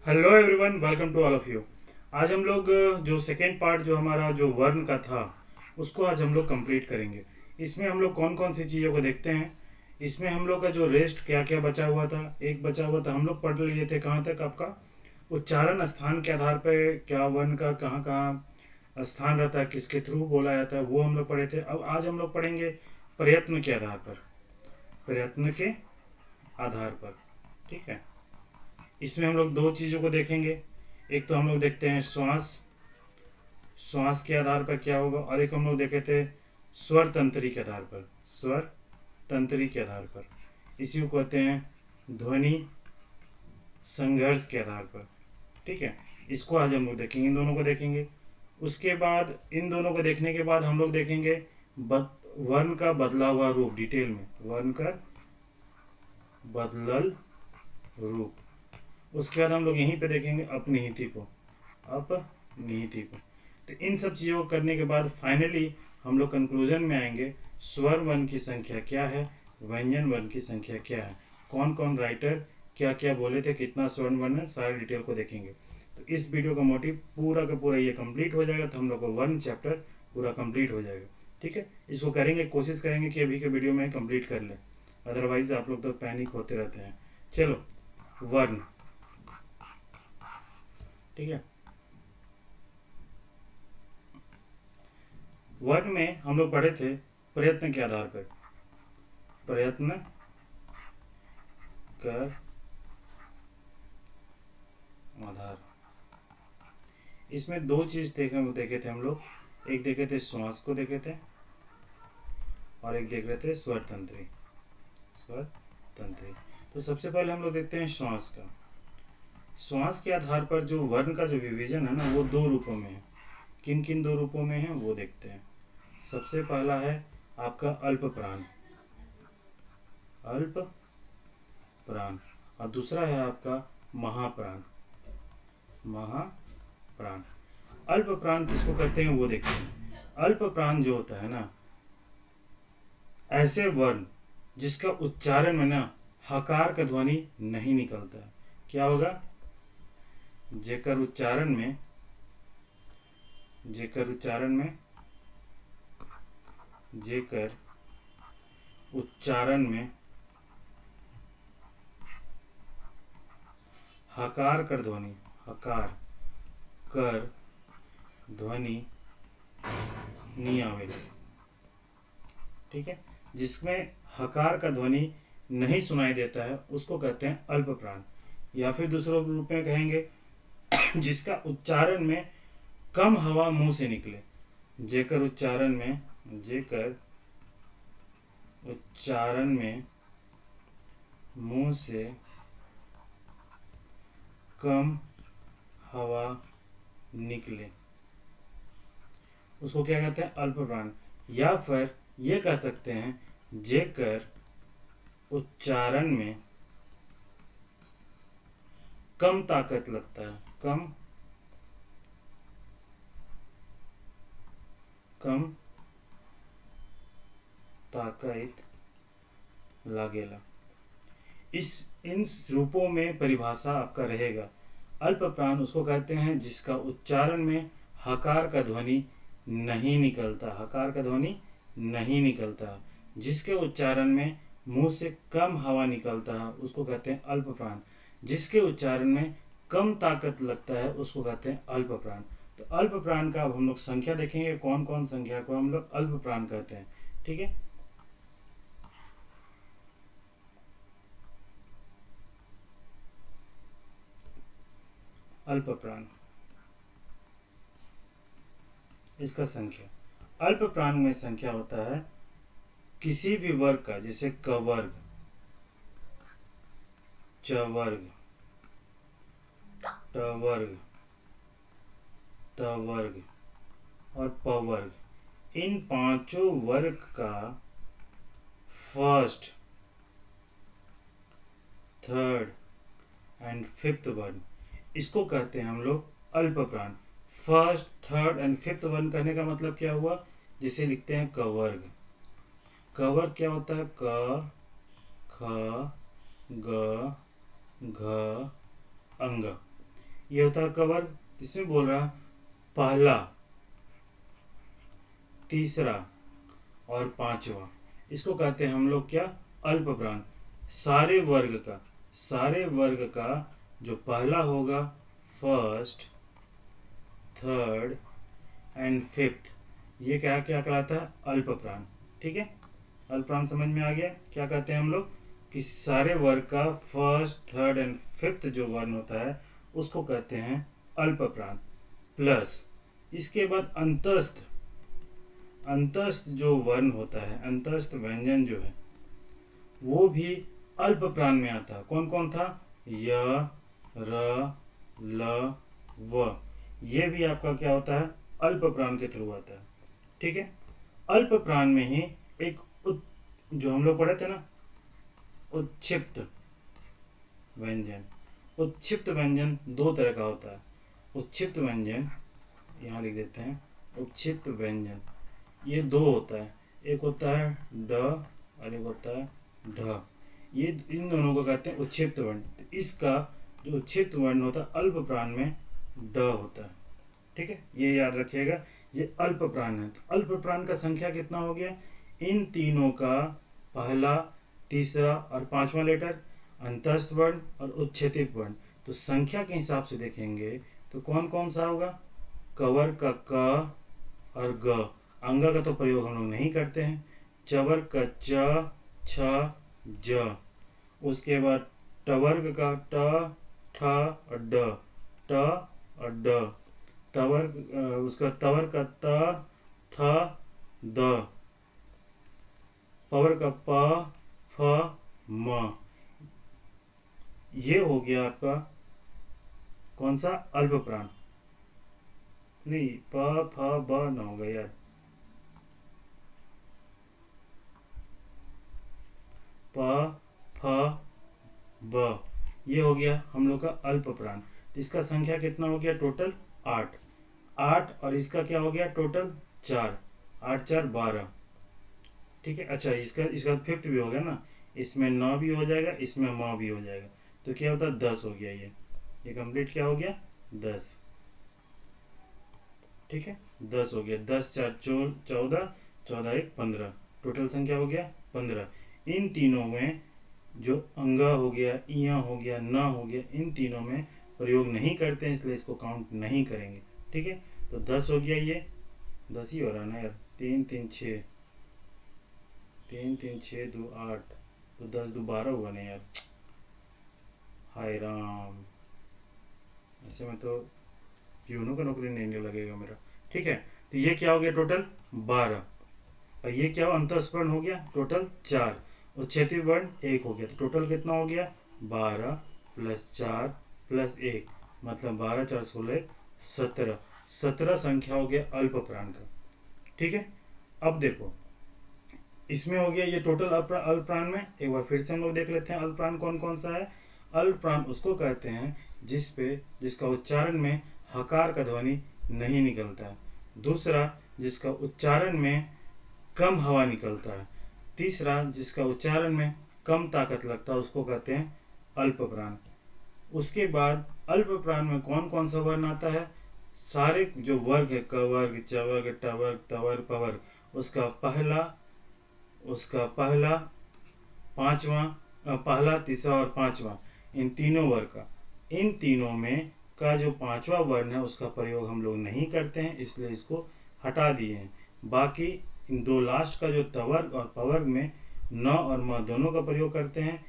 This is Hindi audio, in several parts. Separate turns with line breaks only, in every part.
Hello everyone, welcome to all of you. आज हम लोग जो सेकेंड पार्ट जो हमारा जो वर्ण का था उसको आज हम लोग कंप्लीट करेंगे। इसमें हम लोग कौन कौन सी चीज़ों को देखते हैं। इसमें हम लोग का जो रेस्ट क्या क्या बचा हुआ था, एक बचा हुआ था हम लोग पढ़ लिए थे कहाँ तक आपका उच्चारण स्थान के आधार पर क्या वर्ण का कहाँ कहाँ स्थान रहता है, किसके थ्रू बोला जाता है, वो हम लोग पढ़े थे। अब आज हम लोग पढ़ेंगे प्रयत्न के आधार पर, प्रयत्न के आधार पर। ठीक है, इसमें हम लोग दो चीज़ों को देखेंगे। एक तो हम लोग देखते हैं श्वास, श्वास के आधार पर क्या होगा, और एक हम लोग देखे थे स्वर तंत्री के आधार पर, स्वर तंत्री के आधार पर। इसी को कहते हैं ध्वनि संघर्ष के आधार पर। ठीक है, इसको आज हम लोग देखेंगे, इन दोनों को देखेंगे। उसके बाद इन दोनों को देखने के बाद हम लोग देखेंगे वर्ण का बदला हुआ रूप, डिटेल में वर्ण का बदलल रूप। उसके बाद हम लोग यहीं पे देखेंगे अपनिहिति को, अपनिहिति को। तो इन सब चीज़ों को करने के बाद फाइनली हम लोग कंक्लूजन में आएंगे स्वर वर्ण की संख्या क्या है, व्यंजन वर्ण की संख्या क्या है, कौन कौन राइटर क्या क्या बोले थे, कितना स्वर्ण वर्ण है, सारे डिटेल को देखेंगे। तो इस वीडियो का मोटिव पूरा का पूरा ये कंप्लीट हो जाएगा, तो हम लोग का वर्ण चैप्टर पूरा कंप्लीट हो जाएगा। ठीक है, इसको करेंगे, कोशिश करेंगे कि अभी के वीडियो में कंप्लीट कर लें, अदरवाइज आप लोग तो पैनिक होते रहते हैं। चलो, वर्ण। ठीक है, वर्ण में हम लोग पढ़े थे प्रयत्न के आधार पर, प्रयत्न कर आधार। इसमें दो चीज देखे थे हम लोग, एक देखे थे श्वास को देखे थे, और एक देख रहे थे स्वर तंत्री, स्वर तंत्री। तो सबसे पहले हम लोग देखते हैं श्वास का। श्वास के आधार पर जो वर्ण का जो विभाजन है ना, वो दो रूपों में है। किन किन दो रूपों में है वो देखते हैं। सबसे पहला है आपका अल्प प्राण, अल्प प्राण, और दूसरा है आपका महाप्राण, महाप्राण। अल्प प्राण किसको कहते हैं वो देखते हैं। अल्प प्राण जो होता है ना, ऐसे वर्ण जिसका उच्चारण में ना हकार का ध्वनि नहीं निकलता है। क्या होगा, जेकर उच्चारण में, जेकर उच्चारण में, जेकर उच्चारण में हकार कर ध्वनि, हकार कर ध्वनि नहीं आवे। ठीक है, जिसमें हकार का ध्वनि नहीं सुनाई देता है उसको कहते हैं अल्प प्राण। या फिर दूसरे रूप में कहेंगे जिसका उच्चारण में कम हवा मुंह से निकले, जेकर उच्चारण में, जेकर उच्चारण में मुंह से कम हवा निकले, उसको क्या कहते हैं अल्प प्राण। या फिर ये कह सकते हैं जेकर उच्चारण में कम ताकत लगता है, कम कम ताकत लागेला। इस इन रूपों में परिभाषा आपका रहेगा। अल्प प्राण उसको कहते हैं जिसका उच्चारण में हकार का ध्वनि नहीं निकलता, हकार का ध्वनि नहीं निकलता, जिसके उच्चारण में मुंह से कम हवा निकलता है उसको कहते हैं अल्प प्राण। जिसके उच्चारण में कम ताकत लगता है उसको कहते हैं अल्प प्राण। तो अल्प प्राण का अब हम लोग संख्या देखेंगे, कौन कौन संख्या को हम लोग अल्प प्राण कहते हैं। ठीक है, अल्प प्राण, इसका संख्या, अल्प प्राण में संख्या होता है किसी भी वर्ग का, जैसे क वर्ग, च वर्ग, ट वर्ग, त वर्ग और प वर्ग। इन पांचों वर्ग का फर्स्ट, थर्ड एंड फिफ्थ वर्ण, इसको कहते हैं हम लोग अल्प प्राण। फर्स्ट, थर्ड एंड फिफ्थ वर्ण करने का मतलब क्या हुआ, जिसे लिखते हैं क वर्ग। क वर्ग क्या होता है, क, ख, ग, घ, अंग। ये होता है कवर्ग। इसमें बोल रहा पहला, तीसरा और पांचवा, इसको कहते हैं हम लोग क्या, अल्प प्राण। सारे वर्ग का जो पहला होगा, फर्स्ट, थर्ड एंड फिफ्थ, ये क्या क्या कहलाता है, अल्प प्राण। ठीक है, अल्प प्राण समझ में आ गया। क्या कहते हैं हम लोग कि सारे वर्ग का फर्स्ट, थर्ड एंड फिफ्थ जो वर्ण होता है उसको कहते हैं अल्प प्राण। प्लस इसके बाद अंतस्थ, अंतस्थ जो वर्ण होता है, अंतस्थ व्यंजन जो है वो भी अल्प प्राण में आता है। कौन कौन था, य, र, ल, व, ये भी आपका क्या होता है, अल्प प्राण के थ्रू आता है। ठीक है, अल्प प्राण में ही एक जो हम लोग पढ़े थे ना, उत्क्षिप्त व्यंजन। उत्क्षिप्त व्यंजन दो तरह का होता है। उत्क्षिप्त व्यंजन यहाँ लिख देते हैं, उत्क्षिप्त व्यंजन ये दो होता है, एक होता है ड और एक होता है ढ। ये इन दोनों को कहते हैं उत्क्षिप्त वर्ण। तो इसका जो उत्क्षिप्त वर्ण होता है अल्प प्राण में ड होता है। ठीक है, ये याद रखिएगा, ये अल्प प्राण है। तो अल्प प्राण का संख्या कितना हो गया, इन तीनों का पहला, तीसरा और पांचवा लेटर, अंतस्थ वर्ण और उत्क्षेपित वर्ण। तो संख्या के हिसाब से देखेंगे तो कौन कौन सा होगा, कवर का क और ग, अंगा का तो प्रयोग हम लोग नहीं करते हैं, चवर का च, छ, ज, उसके बाद टवर्ग का ट, ठ और ड, ट और ड, तवर्ग उसका तवर का त, थ, द, पवर का प, फ, म। ये हो गया आपका कौन सा, अल्प प्राण। नहीं, प, फ, ब ना होगा यार, प, फ, ब, ये हो गया हम लोग का अल्प प्राण। तो इसका संख्या कितना हो गया, टोटल 8। 8 और इसका क्या हो गया, टोटल 4। 8 4 12। ठीक है, अच्छा इसका इसका फिफ्थ भी हो गया ना, इसमें 9 भी हो जाएगा, इसमें म भी हो जाएगा, तो क्या होता है 10 हो गया। ये कंप्लीट क्या हो गया, 10। ठीक है, 10 हो गया, 10 4 14, 14 1 15, टोटल संख्या हो गया 15। इन तीनों में जो अंगा हो गया, इया हो गया, न हो गया, इन तीनों में प्रयोग नहीं करते हैं, इसलिए इसको काउंट नहीं करेंगे। ठीक है, तो 10 हो गया, ये 10 ही हो रहा ना यार, 3 3 6, 3 3 6 2 8, तो 10 2 12 हुआ नहीं यार, हाय राम, ऐसे में तो प्यूनों का नौकरी नहीं लगेगा मेरा। ठीक है, तो ये क्या हो गया, टोटल 12। और ये क्या हो, अंतस्वर्ण हो गया टोटल 4, और क्षैतिज वर्ण 1 हो गया, तो टोटल कितना हो गया, 12 प्लस 4 प्लस 1, मतलब 12 4 16 17। 17 संख्या हो गया अल्प प्राण का। ठीक है, अब देखो इसमें हो गया ये टोटल अल्प प्राण में। एक बार फिर से हम लोग देख लेते हैं अल्प प्राण कौन कौन सा है। अल्प प्राण उसको कहते हैं जिसका उच्चारण में हकार का ध्वनि नहीं निकलता है। दूसरा, जिसका उच्चारण में कम हवा निकलता है। तीसरा, जिसका उच्चारण में कम ताकत लगता है, उसको कहते हैं अल्प प्राण। उसके बाद अल्प प्राण में कौन कौन सा वर्ण आता है, सारे जो वर्ग है, क वर्ग, च वर्ग, ट वर्ग, त वर्ग, प वर्ग, उसका पहला, पांचवा, पहला, तीसरा और पांचवा, इन तीनों वर्ग का, इन तीनों में का जो पांचवा वर्ण है उसका प्रयोग हम लोग नहीं करते हैं, इसलिए इसको हटा दिए हैं। बाकी इन दो लास्ट का जो तवर्ग और पवर्ग में न और म दोनों का प्रयोग करते हैं,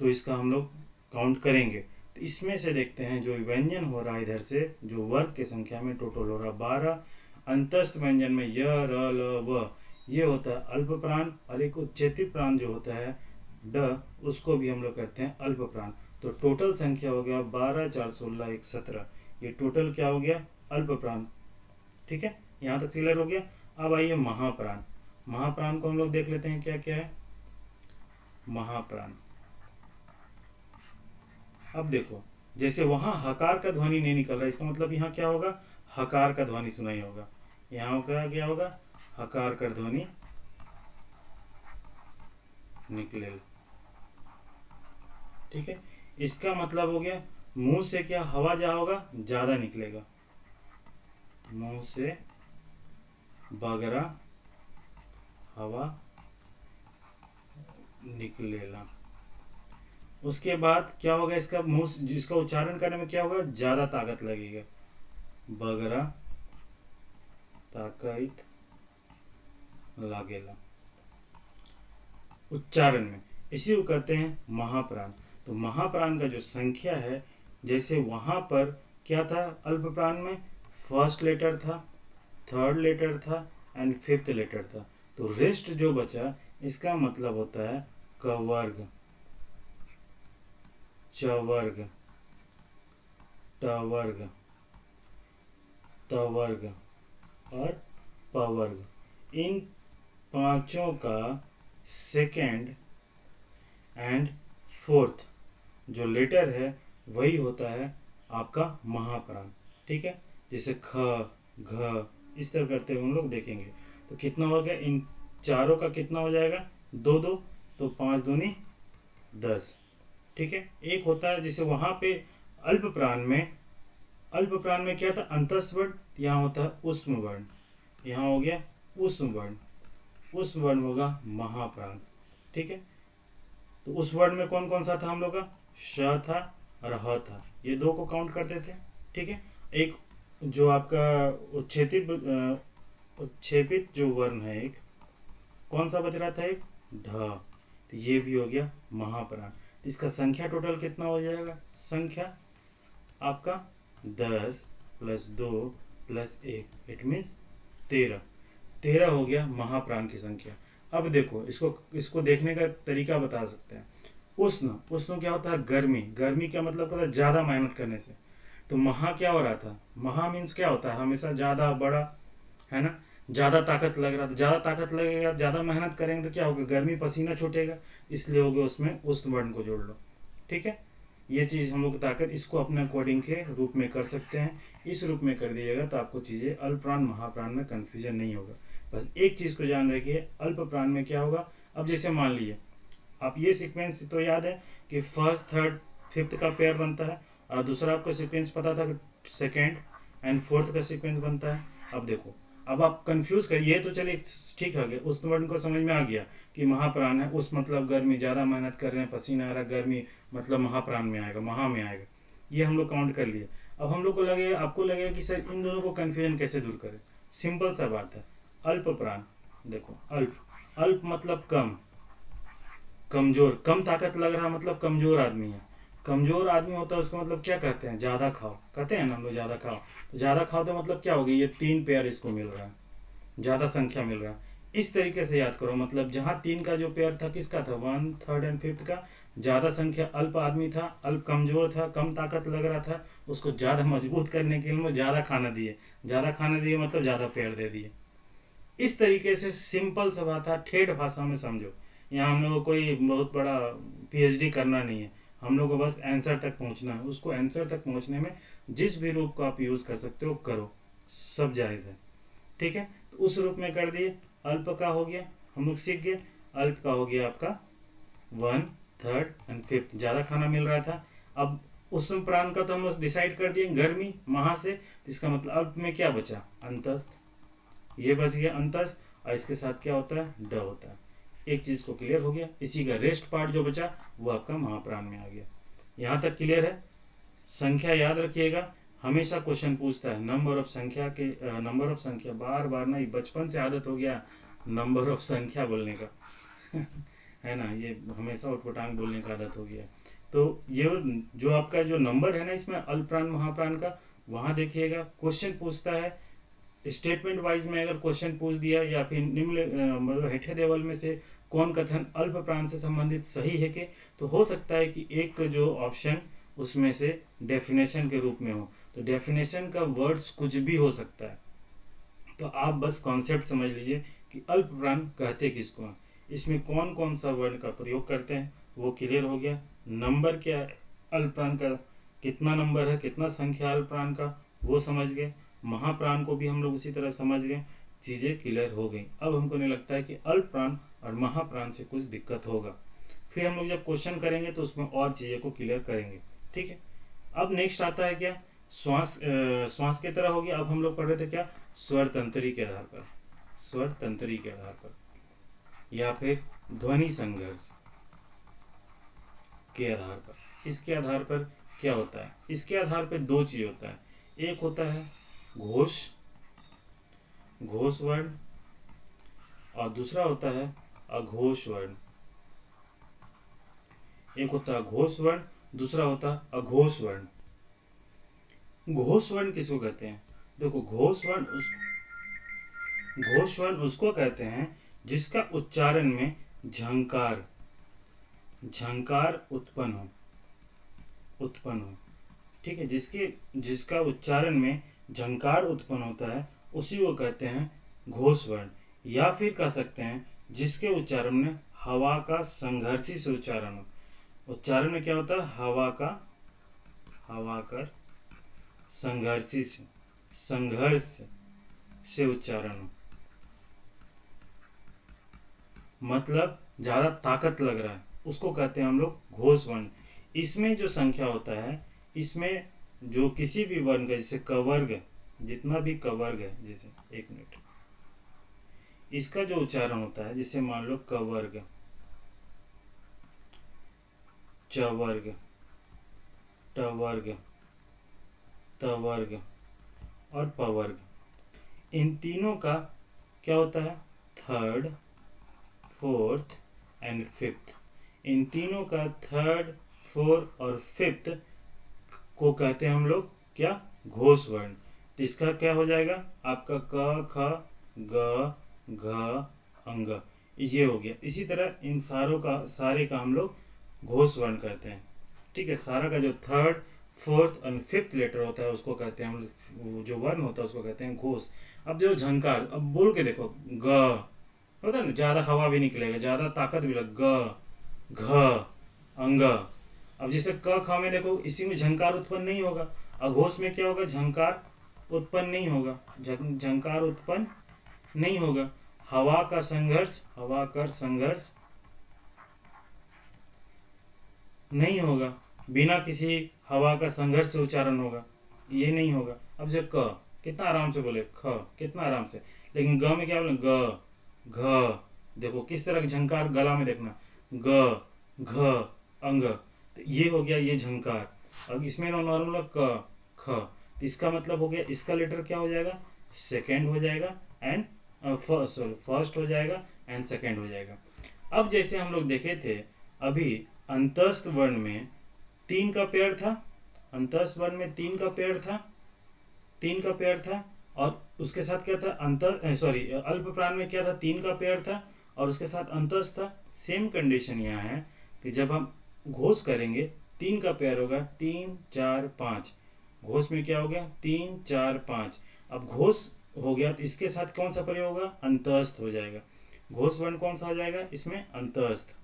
तो इसका हम लोग काउंट करेंगे। तो इसमें से देखते हैं जो व्यंजन हो रहा है इधर से, जो वर्ग की संख्या में टोटल हो रहा 12। अंतस्थ व्यंजन में य, र, ल, व, ये होता है अल्प प्राण, और एक उच्चेतित प्राण जो होता है ड, उसको भी हम लोग कहते हैं अल्प प्राण। तो टोटल संख्या हो गया 12 4 16 1 17, ये टोटल क्या हो गया, अल्प प्राण। ठीक है, यहाँ तक क्लियर हो गया। अब आइए महाप्राण। महाप्राण को हम लोग देख लेते हैं क्या क्या है महाप्राण। अब देखो, जैसे वहां हकार का ध्वनि नहीं निकल रहा, इसका मतलब यहाँ क्या होगा, हकार का ध्वनि सुनाई होगा। यहाँ क्या होगा, हकार का ध्वनि निकले। ठीक है, इसका मतलब हो गया मुंह से क्या हवा जा होगा, ज्यादा निकलेगा, मुंह से बगरा हवा निकलेगा। उसके बाद क्या होगा, इसका मुंह जिसका उच्चारण करने में क्या होगा, ज्यादा ताकत लगेगा, बगरा ताकत लागेला उच्चारण में। इसी को कहते हैं महाप्राण। तो महाप्राण का जो संख्या है, जैसे वहां पर क्या था अल्प प्राण में, फर्स्ट लेटर था, थर्ड लेटर था एंड फिफ्थ लेटर था। तो रेस्ट जो बचा, इसका मतलब होता है कवर्ग, चवर्ग, टवर्ग, तवर्ग और पवर्ग। इन पांचों का सेकेंड एंड फोर्थ जो लेटर है वही होता है आपका महाप्राण। ठीक है, जैसे ख, घ, इस तरह करते हुए हम लोग देखेंगे। तो कितना हो गया, इन चारों का कितना हो जाएगा, दो दो, तो 5 दूनी 10। ठीक है, एक होता है जैसे वहां पे अल्प प्राण में क्या था, अंतस्थ वर्ण, यहाँ होता है उष्म वर्ण, यहाँ हो गया उष्म वर्ण, उस वर्ण होगा महाप्राण। ठीक है, तो उस वर्ण में कौन कौन सा था हम लोग का, श था और ह था, ये दो को काउंट करते थे। ठीक है, एक जो आपका उत्क्षेपित जो वर्ण है, एक कौन सा बच रहा था, एक ढ, तो ये भी हो गया महाप्राण। तो इसका संख्या टोटल कितना हो जाएगा, संख्या आपका 10 + 2 + 1, इट मीन्स 13 हो गया महाप्राण की संख्या। अब देखो, इसको देखने का तरीका बता सकते हैं। उष्ण क्या होता है, गर्मी, गर्मी क्या मतलब होता है, ज्यादा मेहनत करने से। तो महा क्या हो रहा था, महा मीन्स क्या होता है, हमेशा ज्यादा, बड़ा, है ना, ज्यादा ताकत लग रहा था, ज्यादा ताकत लगेगा, ज्यादा मेहनत करेंगे तो क्या होगा, गर्मी, पसीना छूटेगा, इसलिए हो गया उसमें उष्ण वर्ण को जोड़ लो। ठीक है, ये चीज हम लोग ताकत इसको अपने अकॉर्डिंग के रूप में कर सकते हैं। इस रूप में कर दिएगा तो आपको चीजें अल्प प्राण महाप्राण में कंफ्यूजन नहीं होगा। बस एक चीज को जान रखिए, अल्प प्राण में क्या होगा। अब जैसे मान लीजिए आप ये सीक्वेंस तो याद है कि फर्स्ट, थर्ड, फिफ्थ का पेयर बनता है, और दूसरा आपको सीक्वेंस पता था कि सेकेंड एंड फोर्थ का सीक्वेंस बनता है। अब देखो, अब आप कंफ्यूज करिए, तो चलिए ठीक है, उस वर्ण को समझ में आ गया कि महाप्राण है, उस मतलब गर्मी, ज्यादा मेहनत कर रहे हैं, पसीना आ रहा, गर्मी, मतलब महाप्राण में आएगा, महा में आएगा। ये हम लोग काउंट कर लिए। अब हम लोग को लगेगा, आपको लगेगा कि सर इन दोनों को कंफ्यूजन कैसे दूर करें। सिंपल सा बात है, अल्प प्राण, देखो अल्प, अल्प मतलब कम, कमजोर, कम ताकत लग रहा मतलब कमजोर आदमी है। कमजोर आदमी होता है उसको मतलब क्या कहते हैं, ज्यादा खाओ, कहते हैं ना हम लोग, ज्यादा खाओ। तो ज्यादा खाओ तो मतलब क्या होगी, ये 3 पेयर इसको मिल रहा है, ज्यादा संख्या मिल रहा है। इस तरीके से याद करो, मतलब जहां 3 का जो पेयर था किसका था, 1, 3rd एंड 5th का, ज्यादा संख्या अल्प आदमी था, अल्प कमजोर था, कम ताकत लग रहा था, उसको ज्यादा मजबूत करने के लिए ज्यादा खाना दिए, ज्यादा खाना दिए मतलब ज्यादा पेयर दे दिए। इस तरीके से सिंपल सा बात था, ठेठ भाषा में समझो। यहाँ हम लोग को कोई बहुत बड़ा पीएचडी करना नहीं है, हम लोग को बस आंसर तक पहुंचना है। उसको आंसर तक पहुंचने में जिस भी रूप को आप यूज कर सकते हो करो, सब जायज है। ठीक है, तो उस रूप में कर दिए। अल्प का हो गया, हम लोग सीख गए। अल्प का हो गया आपका 1, 3rd एंड 5th, ज्यादा खाना मिल रहा था। अब उष्ण प्राण का तो हम डिसाइड कर दिए, गर्मी, महा से, इसका मतलब अल्प में क्या बचा, अंतस्थ, ये बच गया अंतस्थ, और इसके साथ क्या होता है, ड होता है। एक चीज को क्लियर हो गया। इसी का रेस्ट पार्ट जो बचा वो आपका महाप्राण में आ गया। यहाँ तक क्लियर है। संख्या याद रखिएगा, हमेशा क्वेश्चन पूछता है नंबर ऑफ संख्या के, नंबर ऑफ संख्या, बार बार ना, बचपन से आदत हो गया नंबर ऑफ संख्या बोलने का है ना, ये हमेशा उटपटांग बोलने का आदत हो गया। तो ये जो आपका जो नंबर है ना इसमें अल्प प्राण महाप्राण का, वहां देखिएगा क्वेश्चन पूछता है स्टेटमेंट वाइज में। अगर क्वेश्चन पूछ दिया या फिर निम्न मतलब हेठे देवल में से कौन कथन अल्प प्राण से संबंधित सही है कि, तो हो सकता है कि एक जो ऑप्शन उसमें से डेफिनेशन के रूप में हो। तो डेफिनेशन का वर्ड्स कुछ भी हो सकता है। तो आप बस कॉन्सेप्ट समझ लीजिए कि अल्प प्राण कहते किसको हैं, इसमें कौन कौन सा वर्ण का प्रयोग करते हैं, वो क्लियर हो गया। नंबर क्या है अल्प प्राण का, कितना नंबर है, कितना संख्या अल्प प्राण का, वो समझ गए। महाप्राण को भी हम लोग उसी तरह समझ गए, चीजें क्लियर हो गई। अब हमको नहीं लगता है कि अल्प प्राण और महाप्राण से कुछ दिक्कत होगा। फिर हम लोग जब क्वेश्चन करेंगे तो उसमें और चीजें को क्लियर करेंगे। ठीक है, अब नेक्स्ट आता है क्या, श्वास, श्वास की तरह हो गया। अब हम लोग पढ़ रहे थे क्या, स्वर तंत्री के आधार पर, स्वर तंत्री के आधार पर, या फिर ध्वनि संघर्ष के आधार पर। इसके आधार पर क्या होता है, इसके आधार पर दो चीज होता है, एक होता है घोष, घोष वर्ण, और दूसरा होता है अघोष वर्ण। एक होता है घोष वर्ण, दूसरा होता है अघोष वर्ण। घोष वर्ण किसको कहते हैं, देखो घोष वर्ण उसको कहते हैं जिसका उच्चारण में झंकार, झंकार उत्पन्न हो, ठीक है, जिसका उच्चारण में झंकार उत्पन्न होता है उसी को कहते हैं घोष वर्ण। या फिर कह सकते हैं जिसके उच्चारण में हवा का संघर्षी से उच्चारण हो। उच्चारण में क्या होता है, हवा का संघर्षी से, संघर्ष से उच्चारण हो, मतलब ज्यादा ताकत लग रहा है, उसको कहते हैं हम लोग घोष वर्ण। इसमें जो संख्या होता है, इसमें जो किसी भी वर्ण का, जैसे कवर्ग, जितना भी कवर्ग है, जैसे एक मिनट, इसका जो उच्चारण होता है, जैसे मान लो कवर्ग, चवर्ग, टवर्ग, तवर्ग और पवर्ग, इन तीनों का क्या होता है, थर्ड, फोर्थ एंड फिफ्थ। इन तीनों का थर्ड, फोर्थ और फिफ्थ को कहते हैं हम लोग क्या, घोष वर्ण। तो इसका क्या हो जाएगा आपका क, ख, ग, घ, अंग, ये हो गया। इसी तरह इन सारे का हम लोग घोष वर्ण करते हैं, ठीक है। सारा का जो थर्ड, फोर्थ और फिफ्थ लेटर होता है उसको कहते हैं हम, जो वर्ण होता है उसको कहते हैं घोष। अब जो झंकार, अब बोल के देखो, ग होता है ना, ज्यादा हवा भी निकलेगा, ज्यादा ताकत भी लग, ग, घ, अंग। अब जैसे क, ख में देखो, इसी में झंकार उत्पन्न नहीं होगा। अघोष में क्या होगा, झंकार उत्पन्न नहीं होगा, झंकार उत्पन्न नहीं होगा। हवा का संघर्ष, हवा का संघर्ष नहीं होगा, बिना किसी हवा का संघर्ष से उच्चारण होगा, ये नहीं होगा। अब जब क, कितना आराम से बोले, ख कितना आराम से, लेकिन ग में क्या बोले, ग, घ, देखो किस तरह का झंकार गला में, देखना, ग, घ, अंग, तो ये हो गया ये झंकार। अब इसमें नॉर्मल क, ख, तो इसका मतलब हो गया, इसका लेटर क्या हो जाएगा, सेकेंड हो जाएगा एंड फर्स्ट हो जाएगा एंड सेकेंड हो जाएगा। अब जैसे हम लोग देखे थे अभी, अंतस्थ वर्ण में 3 का पेयर था, अंतस्थ वर्ण में 3 का पेयर था, 3 का पेयर था, और उसके साथ क्या था, अल्प प्राण में क्या था, 3 का पेयर था और उसके साथ अंतस्थ था। सेम कंडीशन यहाँ है कि जब हम घोष करेंगे 3 का पेयर होगा, 3, 4, 5, घोष में क्या हो गया, 3, 4, 5। अब घोष हो गया तो इसके साथ कौन सा प्रयोग होगा, अंतस्थ हो जाएगा। घोष वर्ण कौन सा हो जाएगा इसमें, अंतस्थ।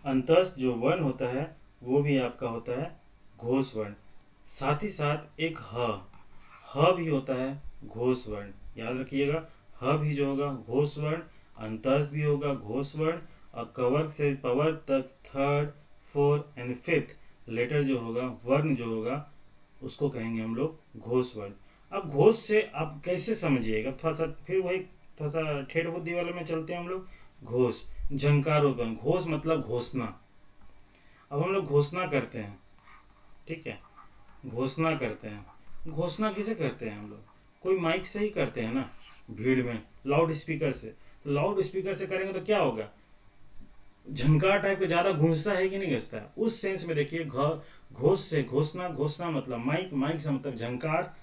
अंतस्थ जो वर्ण होता है वो भी आपका होता है घोष वर्ण। साथ ही साथ एक ह भी होता है घोष वर्ण, याद रखिएगा। ह भी जो होगा घोष वर्ण, अंतस्थ भी होगा घोष वर्ण, और कवर्ग से पवर्ग तक third, fourth and fifth letter जो होगा, वर्ण जो होगा, उसको कहेंगे हम लोग घोष वर्ण। अब घोष से आप कैसे समझिएगा, थोड़ा सा फिर वही थोड़ा सा ठेठ बुद्धि वाले में चलते हैं हम लोग। घोष, झंकारोपन, घोष मतलब घोषणा। अब हम लोग घोषणा करते हैं, ठीक है, घोषणा करते हैं। घोषणा किसे करते हैं हम लोग, कोई माइक से ही करते हैं ना, भीड़ में, लाउड स्पीकर से। तो लाउड स्पीकर से करेंगे तो क्या होगा, झंकार टाइप का ज्यादा गूंजता है कि नहीं गूंजता है, उस सेंस में देखिए। घोष से घोषणा, घोषणा मतलब माइक, माइक से मतलब झंकार,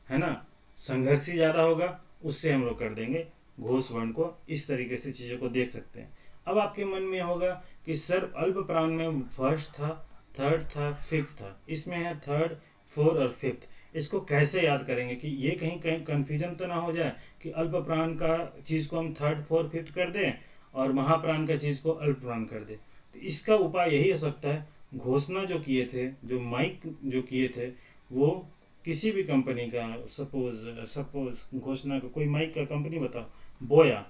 है ना, संघर्षी ज्यादा होगा, उससे हम लोग कर देंगे घोष वर्ण को। इस तरीके से चीजों को देख सकते हैं। अब आपके मन में होगा कि सर अल्प प्राण में फर्स्ट था, थर्ड था, फिफ्थ था, इसमें है थर्ड, फोर्थ और फिफ्थ, इसको कैसे याद करेंगे कि ये कहीं कहीं कंफ्यूजन तो ना हो जाए कि अल्प प्राण का चीज को हम थर्ड, फोर्थ, फिफ्थ कर दें और महाप्राण का चीज को अल्प प्राण कर दें। तो इसका उपाय यही हो सकता है, घोषणा जो किए थे, जो माइक जो किए थे, वो किसी भी कंपनी का, सपोज घोषणा का कोई माइक का कंपनी बताओ, बोया,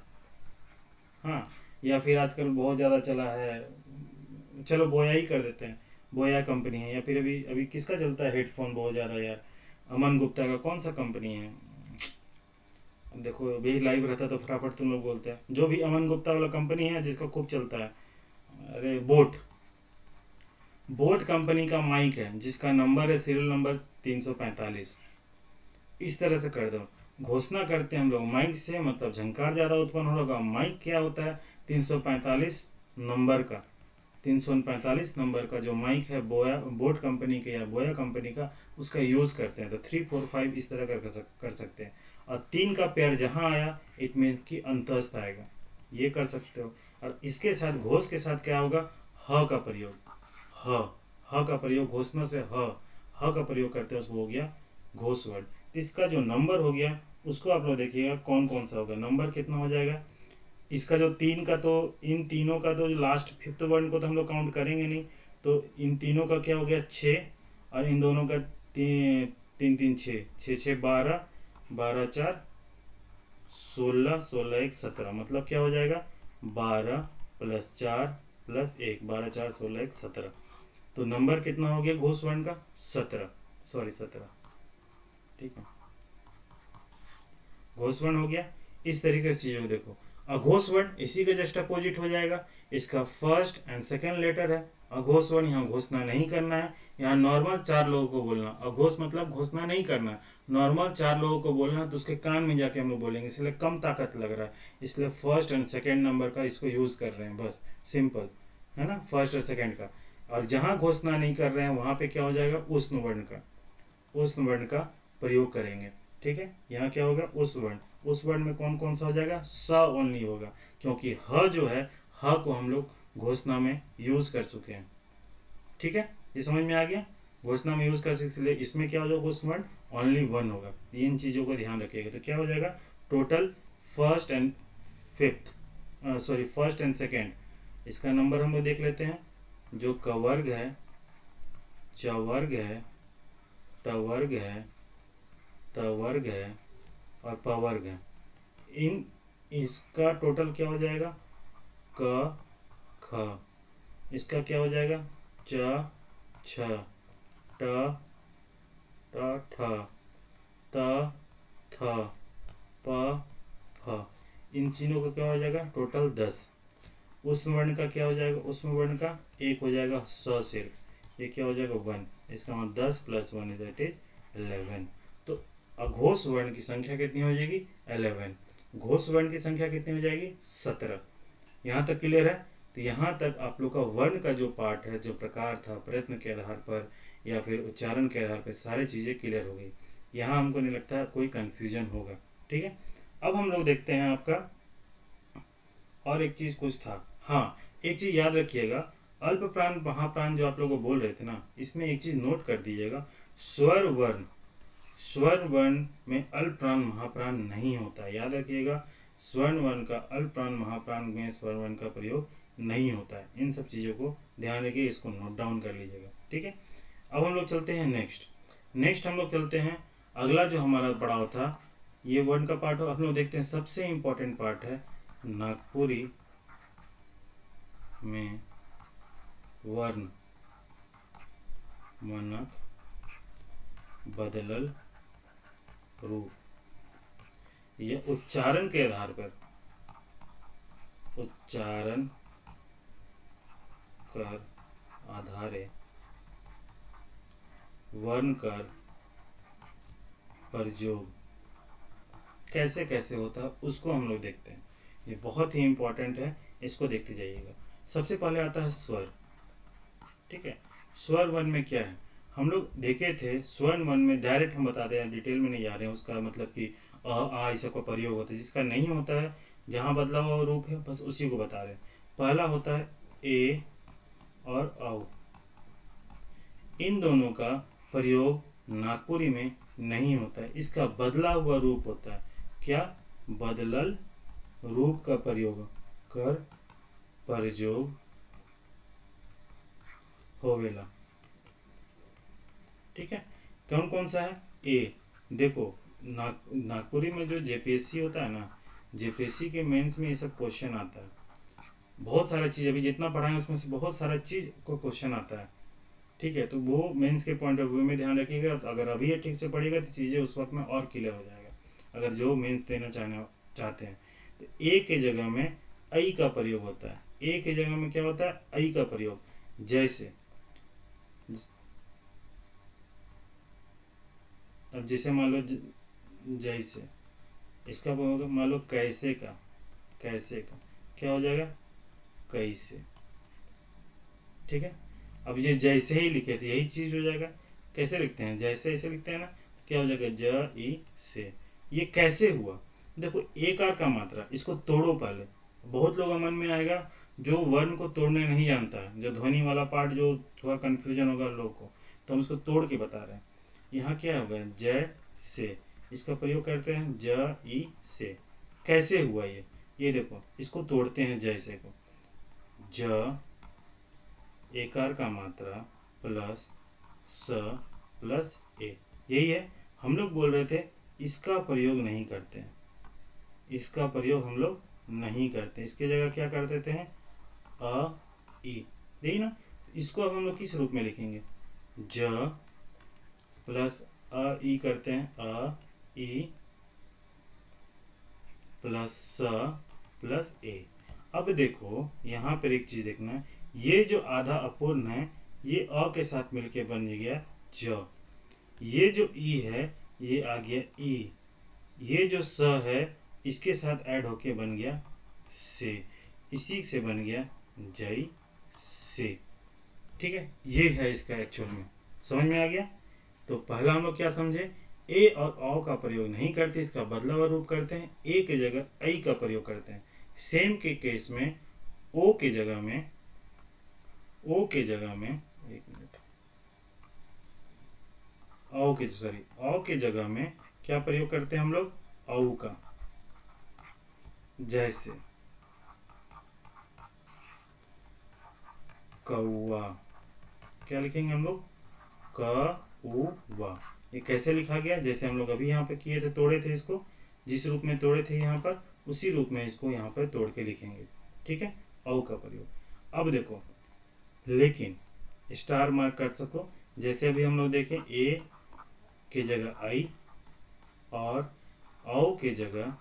हाँ, या फिर आजकल बहुत ज़्यादा चला है, चलो बोया ही कर देते हैं, बोया कंपनी है, या फिर अभी अभी किसका चलता है हेडफोन बहुत ज़्यादा यार, अमन गुप्ता का कौन सा कंपनी है, अब देखो अभी लाइव रहता तो फटाफट तुम लोग बोलते हैं, जो भी अमन गुप्ता वाला कंपनी है जिसका खूब चलता है, अरे बोट, बोट कंपनी का माइक है जिसका नंबर है सीरियल नंबर 345। इस तरह से कर दो, घोषणा करते हैं हम लोग माइक से, मतलब झंकार ज़्यादा उत्पन्न होगा। माइक क्या होता है, 345 नंबर का, 345 नंबर का जो माइक है बोया बोट कंपनी के या बोया कंपनी का, उसका यूज़ करते हैं। तो 3 4 5 इस तरह कर सकते हैं। और 3 का पेयर जहाँ आया इट मीन्स कि अंतस्थ आएगा, ये कर सकते हो। और इसके साथ घोष के साथ क्या होगा, ह का प्रयोग, ह, ह का प्रयोग घोषणा से, ह का प्रयोग करते हैं, उसको हो गया घोष वर्ड। तो इसका जो नंबर हो गया उसको आप लोग देखिएगा कौन कौन सा होगा, नंबर कितना हो जाएगा। इसका जो 3 का, तो इन तीनों का तो लास्ट फिफ्थ वर्ड को तो हम लोग काउंट करेंगे नहीं, तो इन तीनों का क्या हो गया 6, और इन दोनों का 3 3 3 6 6 6 12, 12 4 16, 16 1 17, मतलब क्या हो जाएगा 12 + 4 + 1, 12 4 16 1 17। तो नंबर कितना हो गया घोष वर्ण का 17, सॉरी 17, ठीक है, घोष वर्ण हो गया। इस तरीके से चीजों को देखो। अघोष वर्ण इसी के जस्ट अपोजिट हो जाएगा, इसका फर्स्ट एंड सेकंड लेटर है अघोष वर्ण। यहाँ घोषणा नहीं करना है, यहाँ नॉर्मल 4 लोगों को बोलना। अघोष मतलब घोषणा नहीं करना है, नॉर्मल 4 लोगों को बोलना है, तो उसके कान में जाके हम लोग बोलेंगे, इसलिए कम ताकत लग रहा है, इसलिए फर्स्ट एंड सेकेंड नंबर का इसको यूज कर रहे हैं, बस सिंपल है ना, फर्स्ट और सेकेंड का। और जहाँ घोषणा नहीं कर रहे हैं वहाँ पे क्या हो जाएगा उष्ण वर्ण का, उष्ण वर्ण का प्रयोग करेंगे। ठीक है, यहाँ क्या होगा उस वर्ण, उस वर्ण में कौन कौन सा हो जाएगा, स ओनली होगा, क्योंकि ह जो है ह को हम लोग घोषणा में यूज कर चुके हैं। ठीक है, ये समझ में आ गया, घोषणा में यूज कर सकते, इसलिए इसमें क्या हो जाएगा उस वर्ण ओनली 1 होगा। इन चीजों को ध्यान रखिएगा। तो क्या हो जाएगा total first and fifth, sorry first and second, इसका नंबर हम लोग देख लेते हैं। जो क वर्ग है, च वर्ग है, ट वर्ग है, त वर्ग है और प वर्ग है, इन इसका टोटल क्या हो जाएगा क ख, इसका क्या हो जाएगा च छ, ट ठ, त थ, प फ, इन तीनों का क्या हो जाएगा टोटल 10। उष्ण वर्ण का क्या हो जाएगा, उष्ण वर्ण का एक हो जाएगा स सिर्फ, ये क्या हो जाएगा 1, इसका मतलब 10 + 1 दैट इज 11। तो अघोष वर्ण की संख्या कितनी हो जाएगी 11, घोष वर्ण की संख्या कितनी हो जाएगी 17। यहाँ तक क्लियर है। तो यहाँ तक आप लोग का वर्ण का जो पार्ट है, जो प्रकार था, प्रयत्न के आधार पर या फिर उच्चारण के आधार पर सारी चीज़ें क्लियर हो गई। यहाँ हमको नहीं लगता कोई कन्फ्यूजन होगा। ठीक है, अब हम लोग देखते हैं आपका और एक चीज़ कुछ था। हाँ, एक चीज़ याद रखिएगा, अल्प प्राण महाप्राण जो आप लोग को बोल रहे थे ना, इसमें एक चीज़ नोट कर दीजिएगा, स्वर वर्ण, स्वर वर्ण में अल्प प्राण महाप्राण नहीं होता है, याद रखिएगा। स्वर्ण वर्ण का अल्प प्राण महाप्राण में स्वर वर्ण का प्रयोग नहीं होता है। इन सब चीज़ों को ध्यान रखिए, इसको नोट डाउन कर लीजिएगा। ठीक है, अब हम लोग चलते हैं नेक्स्ट हम लोग चलते हैं अगला जो हमारा पड़ाव था, ये वर्ण का पार्ट हो। हम लोग देखते हैं सबसे इम्पोर्टेंट पार्ट है नागपुरी में वर्ण मानक बदलल रूप, यह उच्चारण के आधार पर, उच्चारण कर आधारे वर्ण कर प्रयोग कैसे कैसे होता है उसको हम लोग देखते हैं। ये बहुत ही इंपॉर्टेंट है, इसको देखते जाइएगा। सबसे पहले आता है स्वर। ठीक है, स्वर वर्ण में क्या है, हम लोग देखे थे स्वर्ण वर्ण में डायरेक्ट हम बताते हैं, डिटेल में नहीं जा रहे हैं, उसका मतलब कि अ आ इस का प्रयोग होता है। जिसका नहीं होता है, जहाँ बदला हुआ रूप है, बस उसी को बता रहे हैं। पहला होता है ए और औ, इन दोनों का प्रयोग नागपुरी में नहीं होता है, इसका बदला हुआ रूप होता है। क्या, बदलल रूप का प्रयोग कर प्रयोग होवेला। ठीक है, कौन कौन सा है ए, देखो नागपुरी में जो जेपीएससी होता है ना, जेपीएससी के मेंस में ये सब क्वेश्चन आता है। बहुत सारा चीज़ अभी जितना पढ़ाएं उसमें से बहुत सारा चीज़ को क्वेश्चन आता है। ठीक है, तो वो मेंस के पॉइंट ऑफ व्यू में ध्यान रखिएगा। तो अगर अभी ये ठीक से पढ़ेगा तो चीज़ें उस वक्त में और क्लियर हो जाएगा। अगर जो मेंस देना चाहते हैं तो ए के जगह में आई का प्रयोग होता है। ए के जगह में क्या होता है? आई का प्रयोग। जैसे अब जैसे मान लो जैसे इसका होगा, मान लो कैसे का, कैसे का क्या हो जाएगा? कैसे। ठीक है, अब ये जैसे ही लिखे थे यही चीज हो जाएगा। कैसे लिखते हैं? जैसे ऐसे लिखते हैं ना, तो क्या हो जाएगा? ज ई से। ये कैसे हुआ? देखो एक आर का मात्रा, इसको तोड़ो पहले। बहुत लोग मन में आएगा जो वर्ण को तोड़ने नहीं जानता है, जो ध्वनि वाला पार्ट जो थोड़ा कंफ्यूजन होगा लोगों को, तो हम उसको तोड़ के बता रहे हैं। यहाँ क्या होगा? जय से, इसका प्रयोग करते हैं ज ई से। कैसे हुआ ये देखो, इसको तोड़ते हैं जैसे को। ज एकार का मात्रा प्लस स प्लस ए, यही है। हम लोग बोल रहे थे इसका प्रयोग नहीं करते हैं, इसका प्रयोग हम लोग नहीं करते, इसके जगह क्या कर देते हैं? अ ई, यही ना। इसको अब हम लोग किस रूप में लिखेंगे? ज प्लस अ ई करते हैं, अ ई प्लस स प्लस ए। अब देखो यहाँ पर एक चीज देखना है, ये जो आधा अपूर्ण है ये अ के साथ मिलके बन गया ज। ये जो ई है ये आ गया ई। ये जो स है इसके साथ ऐड होके बन गया से। इसी से बन गया जय से। ठीक है, ये है इसका एक्चुअल में। समझ में आ गया? तो पहला हम लोग क्या समझे? ए और औ का प्रयोग नहीं करते, इसका बदला हुआ रूप करते हैं। ए के जगह आई का प्रयोग करते हैं। सेम के केस में ओ के जगह में, ओ के जगह में, एक मिनट, औ के जगह में क्या प्रयोग करते हैं हम लोग? औ का। जैसे कौआ, क्या लिखेंगे हम लोग? क उ वा। ये कैसे लिखा गया? जैसे हम लोग अभी यहाँ पे किए थे, तोड़े थे इसको, जिस रूप में तोड़े थे यहाँ पर, उसी रूप में इसको यहाँ पर तोड़ के लिखेंगे। ठीक है, औ का प्रयोग। अब देखो, लेकिन स्टार मार्क कर सको, जैसे अभी हम लोग देखें ए के जगह आई और औ के जगह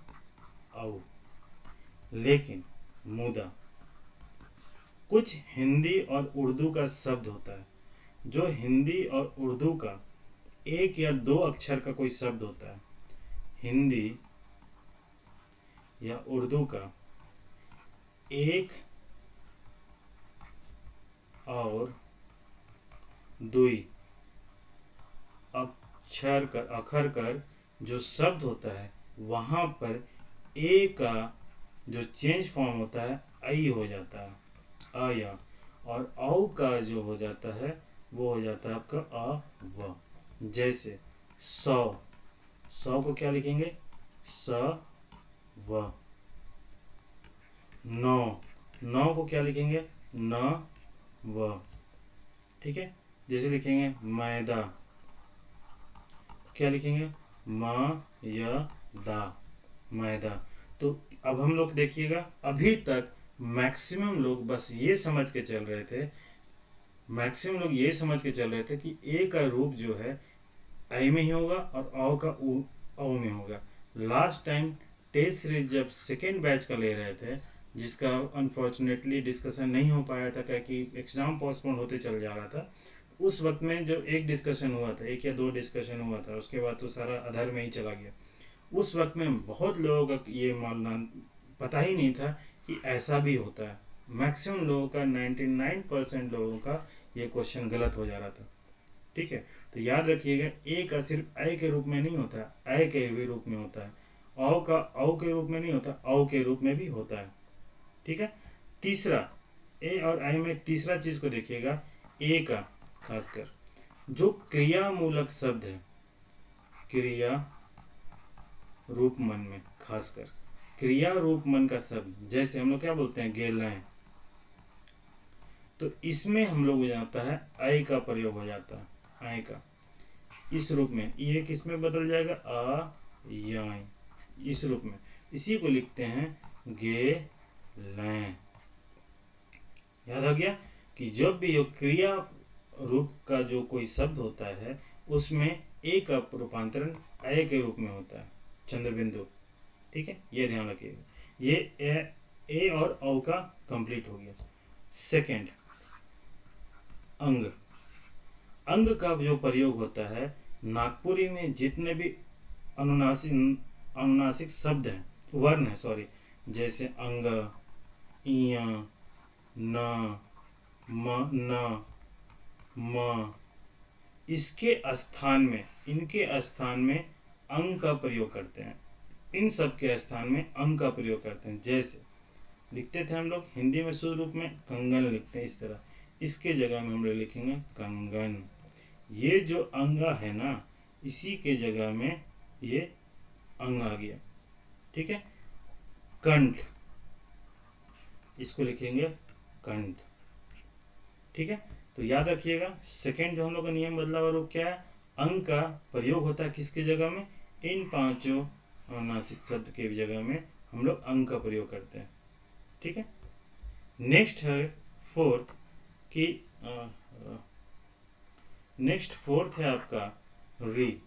औ। लेकिन मुदा कुछ हिंदी और उर्दू का शब्द होता है, जो हिंदी और उर्दू का एक या दो अक्षर का कोई शब्द होता है, हिंदी या उर्दू का एक और दुई अखर कर जो शब्द होता है, वहाँ पर ए का जो चेंज फॉर्म होता है आई हो जाता है, आया। और औ का जो हो जाता है वो हो जाता है आपका अ व। जैसे सौ, सौ को क्या लिखेंगे? स व। नौ, नौ को क्या लिखेंगे? न व। ठीक है, जैसे लिखेंगे मैदा, क्या लिखेंगे? म य दा, मैदा। तो अब हम लोग देखिएगा, अभी तक मैक्सिमम लोग बस ये समझ के चल रहे थे, मैक्सिमम लोग ये समझ के चल रहे थे कि ए का रूप जो है आई में ही होगा और औ का औ में होगा। लास्ट टाइम टेस्ट सीरीज जब सेकेंड बैच का ले रहे थे, जिसका अनफॉर्चुनेटली डिस्कशन नहीं हो पाया था क्योंकि एग्ज़ाम पोस्टपोन होते चल जा रहा था, उस वक्त में जो एक डिस्कशन हुआ था, एक या दो डिस्कशन हुआ था, उसके बाद तो सारा अधर में ही चला गया। उस वक्त में बहुत लोगों का ये मानना पता ही नहीं था कि ऐसा भी होता है। मैक्सिमम लोगों का 99% लोगों का ये क्वेश्चन गलत हो जा रहा था। ठीक है, तो याद रखिएगा ए का सिर्फ आई के रूप में नहीं होता, ऐ के भी रूप में होता है। औ का औ के रूप में नहीं होता, औ के रूप में भी होता है। ठीक है, तीसरा ए और आई में तीसरा चीज को देखिएगा, ए का खासकर जो क्रियामूलक शब्द है, क्रिया रूप मन में, खासकर क्रिया रूप मन का शब्द, जैसे हम लोग क्या बोलते हैं? गेलें। तो इसमें हम लोग हो जाता है आई का प्रयोग हो जाता है, आई का इस रूप में, ये किस में बदल जाएगा? अ या, इस रूप में। इसी को लिखते हैं गे लें। याद आ गया कि जब भी क्रिया रूप का जो कोई शब्द होता है उसमें ए का रूपांतरण ए के रूप में होता है, चंद्रबिंदु। ठीक है, ये ध्यान रखिएगा। ये ए और औ का कंप्लीट हो गया। सेकंड, अंग। अंग का जो प्रयोग होता है, नागपुरी में जितने भी अनुनासिक शब्द हैं, वर्ण है सॉरी, जैसे अंग, इया, न, म, न, म, इसके स्थान में, इनके स्थान में अंग का प्रयोग करते हैं। इन सब के स्थान में अंग का प्रयोग करते हैं। जैसे लिखते थे हम लोग हिंदी में शुद्ध रूप में कंगन लिखते हैं इस तरह, इसके जगह में हम लोग लिखेंगे कंगन। ये जो अंग है ना, इसी के जगह में ये अंग आ गया। ठीक है, कंठ, इसको लिखेंगे कंठ। ठीक है, तो याद रखिएगा सेकंड जो हम लोग का नियम बदला हुआ रूप क्या है, अंग का प्रयोग होता है किसकी जगह में, इन पांचों अनुनासिक शब्द के जगह में हम लोग अंग का प्रयोग करते हैं। ठीक है, नेक्स्ट है फोर्थ कि नेक्स्ट फोर्थ है आपका री।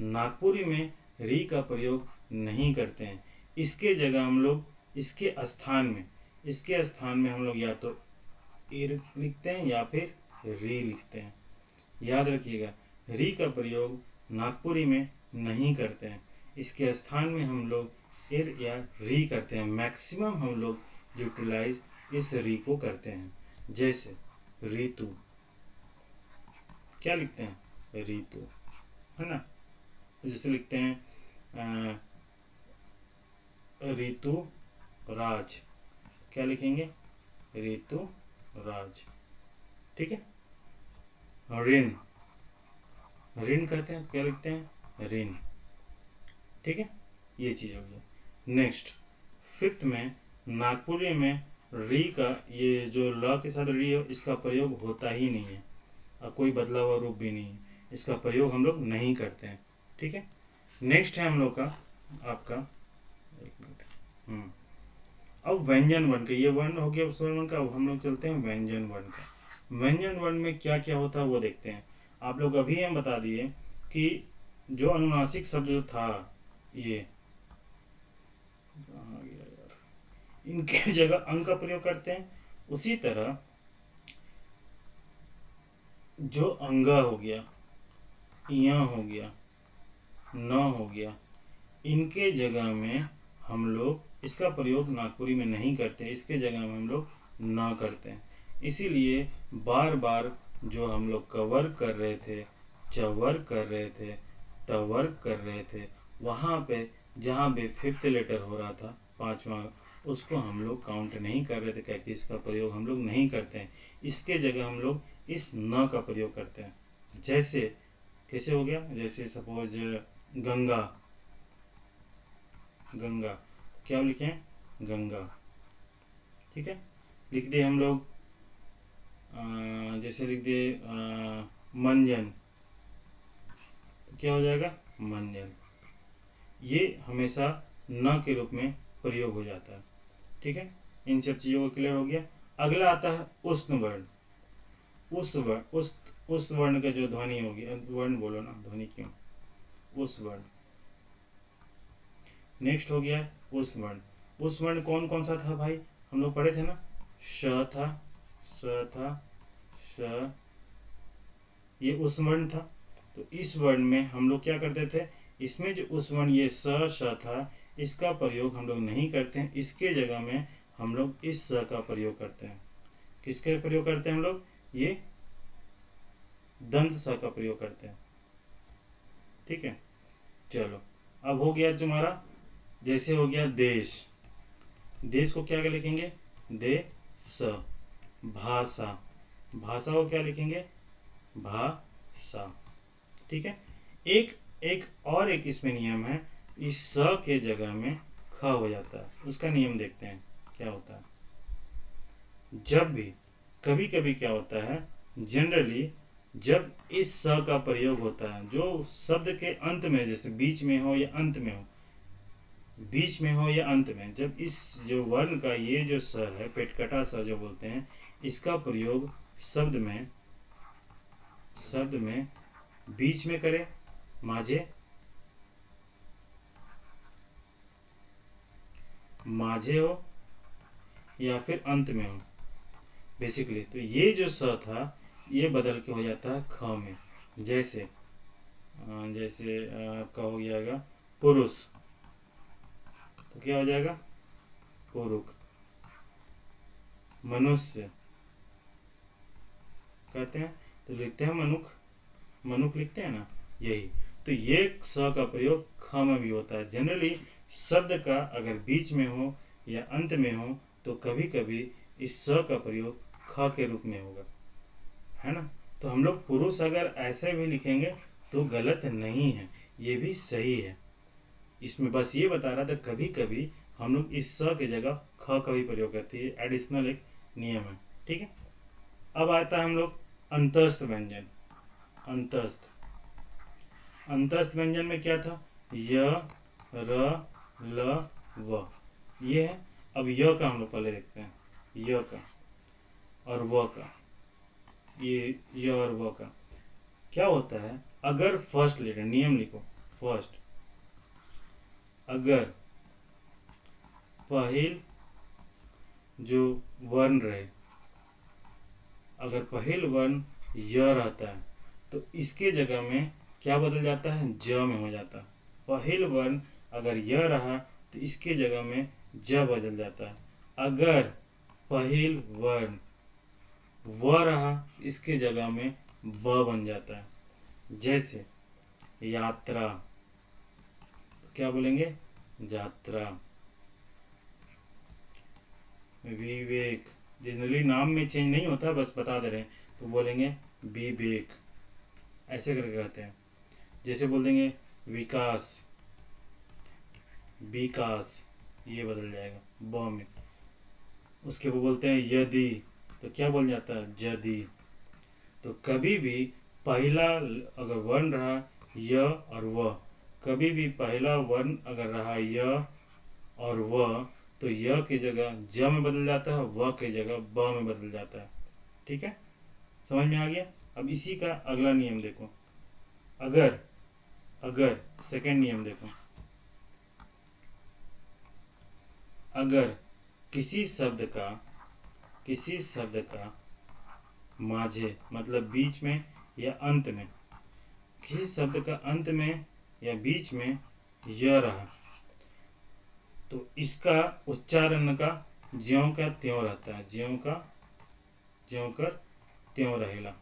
नागपुरी में री का प्रयोग नहीं करते हैं। इसके जगह हम लोग इसके स्थान में हम लोग या तो ईर लिखते हैं या फिर री लिखते हैं। याद रखिएगा, री का प्रयोग नागपुरी में नहीं करते हैं। इसके स्थान में हम लोग ईर या री करते हैं। मैक्सिमम हम लोग यूटिलाइज इस री को करते हैं। जैसे ऋतु, क्या लिखते हैं, ऋतु, है ना। जैसे लिखते हैं ऋतु राज, क्या लिखेंगे, ऋतु राज। ठीक है, ऋण, ऋण कहते हैं तो क्या लिखते हैं, ऋण। ठीक है, ये चीज हो गया। नेक्स्ट फिफ्थ में नागपुरी में री का, ये जो ल के साथ री है, इसका प्रयोग होता ही नहीं है और कोई बदला हुआ रूप भी नहीं है, इसका प्रयोग हम लोग नहीं करते हैं। ठीक है, नेक्स्ट है हम लोग का आपका, एक मिनट, अब व्यंजन वर्ण का, ये वर्ण हो गया स्वर वर्ण का। अब हम लोग चलते हैं व्यंजन वर्ण का। व्यंजन वर्ण में क्या क्या होता है वो देखते हैं। आप लोग अभी हम बता दिए कि जो अनुनासिक शब्द जो था, ये कहाँ गया यार, इनके जगह अंग का प्रयोग करते हैं। उसी तरह जो अंगा हो गया, इया हो गया, न हो गया, इनके जगह में हम लोग इसका प्रयोग नागपुरी में नहीं करते, इसके जगह में हम लोग न करते हैं। इसीलिए बार बार जो हम लोग कवर कर रहे थे, चवर कर रहे थे, टवर कर रहे थे, वहाँ पे जहाँ भी फिफ्थ लेटर हो रहा था, पांचवा, उसको हम लोग काउंट नहीं कर रहे थे, क्योंकि इसका प्रयोग हम लोग नहीं करते हैं। इसके जगह हम लोग इस न का प्रयोग करते हैं। जैसे कैसे हो गया, जैसे सपोज गंगा, गंगा, क्या लिखे हैं, गंगा। ठीक है, लिख दिए हम लोग, जैसे लिख दिए मंजन, तो क्या हो जाएगा, मंजन। ये हमेशा न के रूप में प्रयोग हो जाता है। ठीक है, इन सब चीज़ों को क्लियर हो गया। अगला आता है उष्ण वर्ण। उस वर्ण का जो ध्वनि होगी, वर्ण बोलो ना, ध्वनि क्यों, उस वर्ण। नेक्स्ट हो गया उस वर्ण। उस वर्ण कौन कौन सा था भाई, हम लोग पढ़े थे ना, श था, स था, श, ये उस वर्ण था। तो इस वर्ण में हम लोग क्या करते थे, इसमें जो उस वर्ण ये स श था, इसका प्रयोग हम लोग नहीं करते हैं। इसके जगह में हम लोग इस स का प्रयोग करते हैं। किसका प्रयोग करते हैं हम लोग, ये दंत स का प्रयोग करते हैं। ठीक है, चलो अब हो गया तुम्हारा, जैसे हो गया देश। देश को क्या लिखेंगे, दे स। भाषा, भाषा को क्या लिखेंगे, भाषा। ठीक है, एक और इसमें नियम है, इस स के जगह में ख हो जाता है। उसका नियम देखते हैं क्या होता है। जब भी कभी कभी क्या होता है, जनरली जब इस स का प्रयोग होता है, जो शब्द के अंत में, जैसे बीच में हो या अंत में हो, बीच में हो या अंत में, जब इस जो वर्ण का ये जो स है, पेटकटा स जो बोलते हैं, इसका प्रयोग शब्द में बीच में करे माझे हो या फिर अंत में हो बेसिकली। तो ये जो स था ये बदल के हो जाता है ख में। जैसे आपका हो जाएगा पुरुष, तो क्या हो जाएगा पुरुष। मनुष्य कहते हैं तो लिखते हैं मनुख लिखते हैं ना, यही। तो ये स का प्रयोग ख में भी होता है। जनरली शब्द का अगर बीच में हो या अंत में हो तो कभी कभी इस स का प्रयोग ख के रूप में होगा, है ना। तो हम लोग पुरुष अगर ऐसे भी लिखेंगे तो गलत नहीं है, ये भी सही है। इसमें बस ये बता रहा था कभी कभी हम लोग इस स की जगह ख का भी प्रयोग करते हैं, एडिशनल एक नियम है, ठीक है। अब आता है हम लोग अंतस्थ व्यंजन। अंतस्थ व्यंजन में क्या था, य र ल व, ये है। अब य का हम लोग पहले देखते हैं, य का और व का। ये य और व का क्या होता है, अगर फर्स्ट लेटर, नियम लिखो फर्स्ट, अगर पहल जो वर्ण रहे, अगर पहल वर्ण य रहता है तो इसके जगह में क्या बदल जाता है, ज में हो जाता है। पहल वर्ण अगर य रहा तो इसके जगह में ज बदल जाता है। अगर पहल वर्ण व रहा इसके जगह में ब बन जाता है। जैसे यात्रा, तो क्या बोलेंगे यात्रा। विवेक, जनरली नाम में चेंज नहीं होता, बस बता दे रहे हैं, तो बोलेंगे विवेक, ऐसे करके कहते हैं। जैसे बोल देंगे विकास, ये बदल जाएगा ब में। उसके वो बोलते हैं यदि, तो क्या बोल जाता है यदि। तो कभी भी पहला अगर वर्ण रहा य और व, कभी भी पहला वर्ण अगर रहा य और व, तो य की जगह ज में बदल जाता है, व की जगह ब में बदल जाता है, ठीक है। समझ में आ गया। अब इसी का अगला नियम देखो, अगर सेकंड नियम देखो, अगर किसी शब्द का माझे मतलब बीच में या अंत में, किसी शब्द का अंत में या बीच में य रहा तो इसका उच्चारण का ज्यों का त्यों रहता है, ज्यों कर त्यों रहेगा।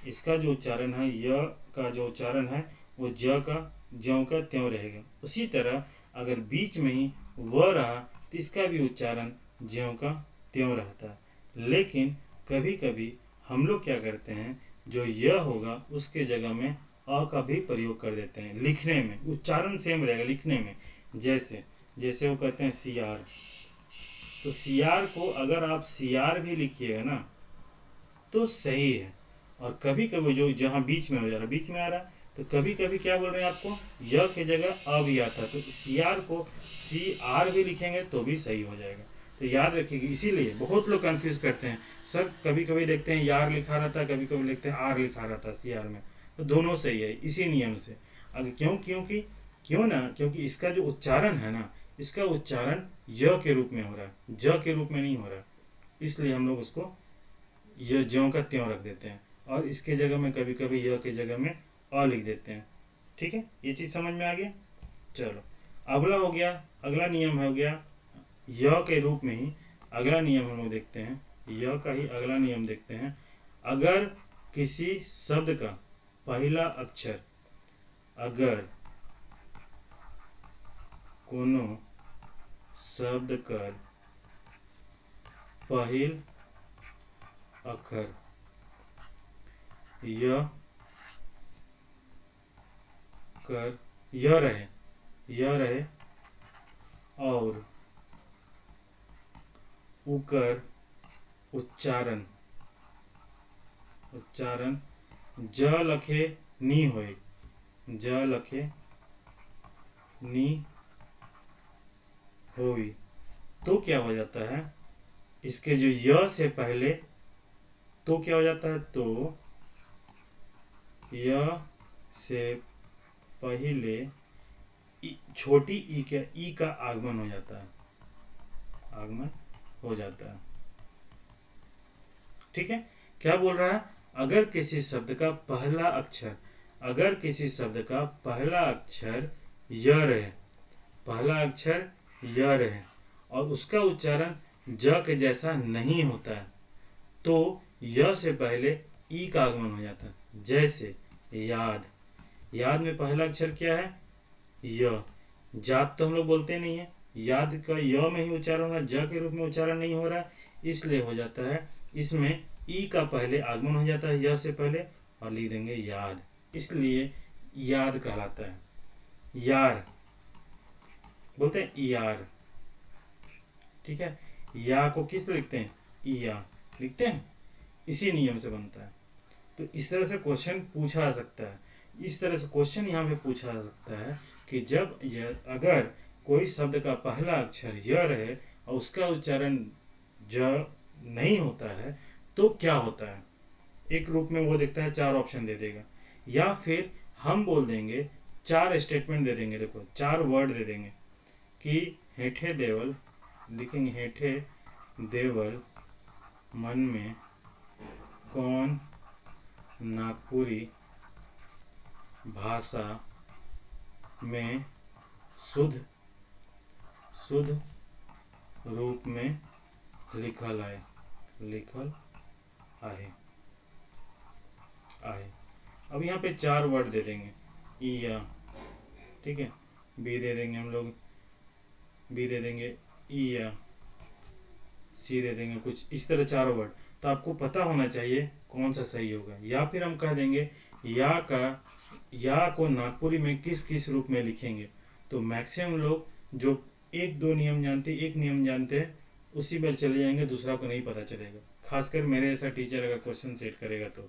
इसका जो उच्चारण है, य का जो उच्चारण है वो ज का ज्यों का त्यों रहेगा। उसी तरह अगर बीच में ही व रहा तो इसका भी उच्चारण ज्यों का त्यों रहता है। लेकिन कभी कभी हम लोग क्या करते हैं, जो य होगा उसके जगह में अ का भी प्रयोग कर देते हैं। लिखने में उच्चारण सेम रहेगा, लिखने में जैसे वो कहते हैं सियार, तो सियार को अगर आप सियार भी लिखिएगा ना तो सही है। और कभी कभी जो जहाँ बीच में हो जा रहा, बीच में आ रहा, तो कभी कभी क्या बोल रहे हैं आपको, य की जगह अ भी आता है, तो सियार को सी आर भी लिखेंगे तो भी सही हो जाएगा। तो याद रखिएगा। इसीलिए बहुत लोग कंफ्यूज करते हैं, सर कभी कभी देखते हैं यार लिखा रहता है, कभी कभी लिखते हैं आर लिखा रहता है सियार में, तो दोनों सही है इसी नियम से। अगर क्योंकि इसका जो उच्चारण है ना, इसका उच्चारण य के रूप में हो रहा है, ज के रूप में नहीं हो रहा, इसलिए हम लोग उसको य ज्यों का त्यों रख देते हैं और इसके जगह में कभी कभी य के जगह में अ लिख देते हैं, ठीक है। ये चीज़ समझ में आ गया। चलो अगला नियम हो गया य के रूप में ही अगला नियम हम लोग देखते हैं, य का ही अगला नियम देखते हैं। अगर किसी शब्द का पहला अक्षर, अगर कोनो शब्द कर पहिल अक्षर य रहे और उकर उच्चारण ज लखे नी होए, ज लखे नी होई, तो क्या हो जाता है, इसके जो य से पहले तो क्या हो जाता है, तो य से पहले छोटी ई का आगमन हो जाता है, आगमन हो जाता है। ठीक है, क्या बोल रहा है, अगर किसी शब्द का पहला अक्षर, अगर किसी शब्द का पहला अक्षर य रहे, पहला अक्षर य रहे और उसका उच्चारण ज के जैसा नहीं होता है, तो य से पहले ई का आगमन हो जाता है। जैसे याद, याद में पहला अक्षर क्या है, य। जात तो हम लोग बोलते नहीं है, याद का य में ही उच्चारण हो रहा है, ज के रूप में उच्चारण नहीं हो रहा है, इसलिए हो जाता है इसमें ई का पहले आगमन हो जाता है य से पहले और लिख देंगे याद, इसलिए याद कहलाता है। यार बोलते हैं यार। ठीक है, या को किस लिखते हैं, या लिखते हैं, इसी नियम से बनता है। तो इस तरह से क्वेश्चन पूछा जा सकता है, इस तरह से क्वेश्चन यहाँ पे पूछा जा सकता है कि जब अगर कोई शब्द का पहला अक्षर य रहे और उसका उच्चारण ज नहीं होता है तो क्या होता है। एक रूप में वो देखता है, चार ऑप्शन दे देगा, या फिर हम बोल देंगे, चार स्टेटमेंट दे देंगे। देखो, चार वर्ड दे देंगे कि हेठे देवल, लिखेंगे हेठे देवल मन में कौन नागपुरी भाषा में शुद्ध शुद्ध रूप में लिखल आए, लिखल आहे आहे। अब यहाँ पे चार वर्ड दे देंगे, ईया, ठीक है, बी दे देंगे हम लोग, बी दे देंगे ईया, सी दे देंगे, कुछ इस तरह चार वर्ड। तो आपको पता होना चाहिए कौन सा सही होगा। या फिर हम कह देंगे या को नागपुरी में किस किस रूप में लिखेंगे। तो मैक्सिमम लोग जो एक दो नियम जानते, एक नियम जानते हैं, उसी पर चले जाएंगे, दूसरा को नहीं पता चलेगा। खासकर मेरे जैसा टीचर अगर क्वेश्चन सेट करेगा तो,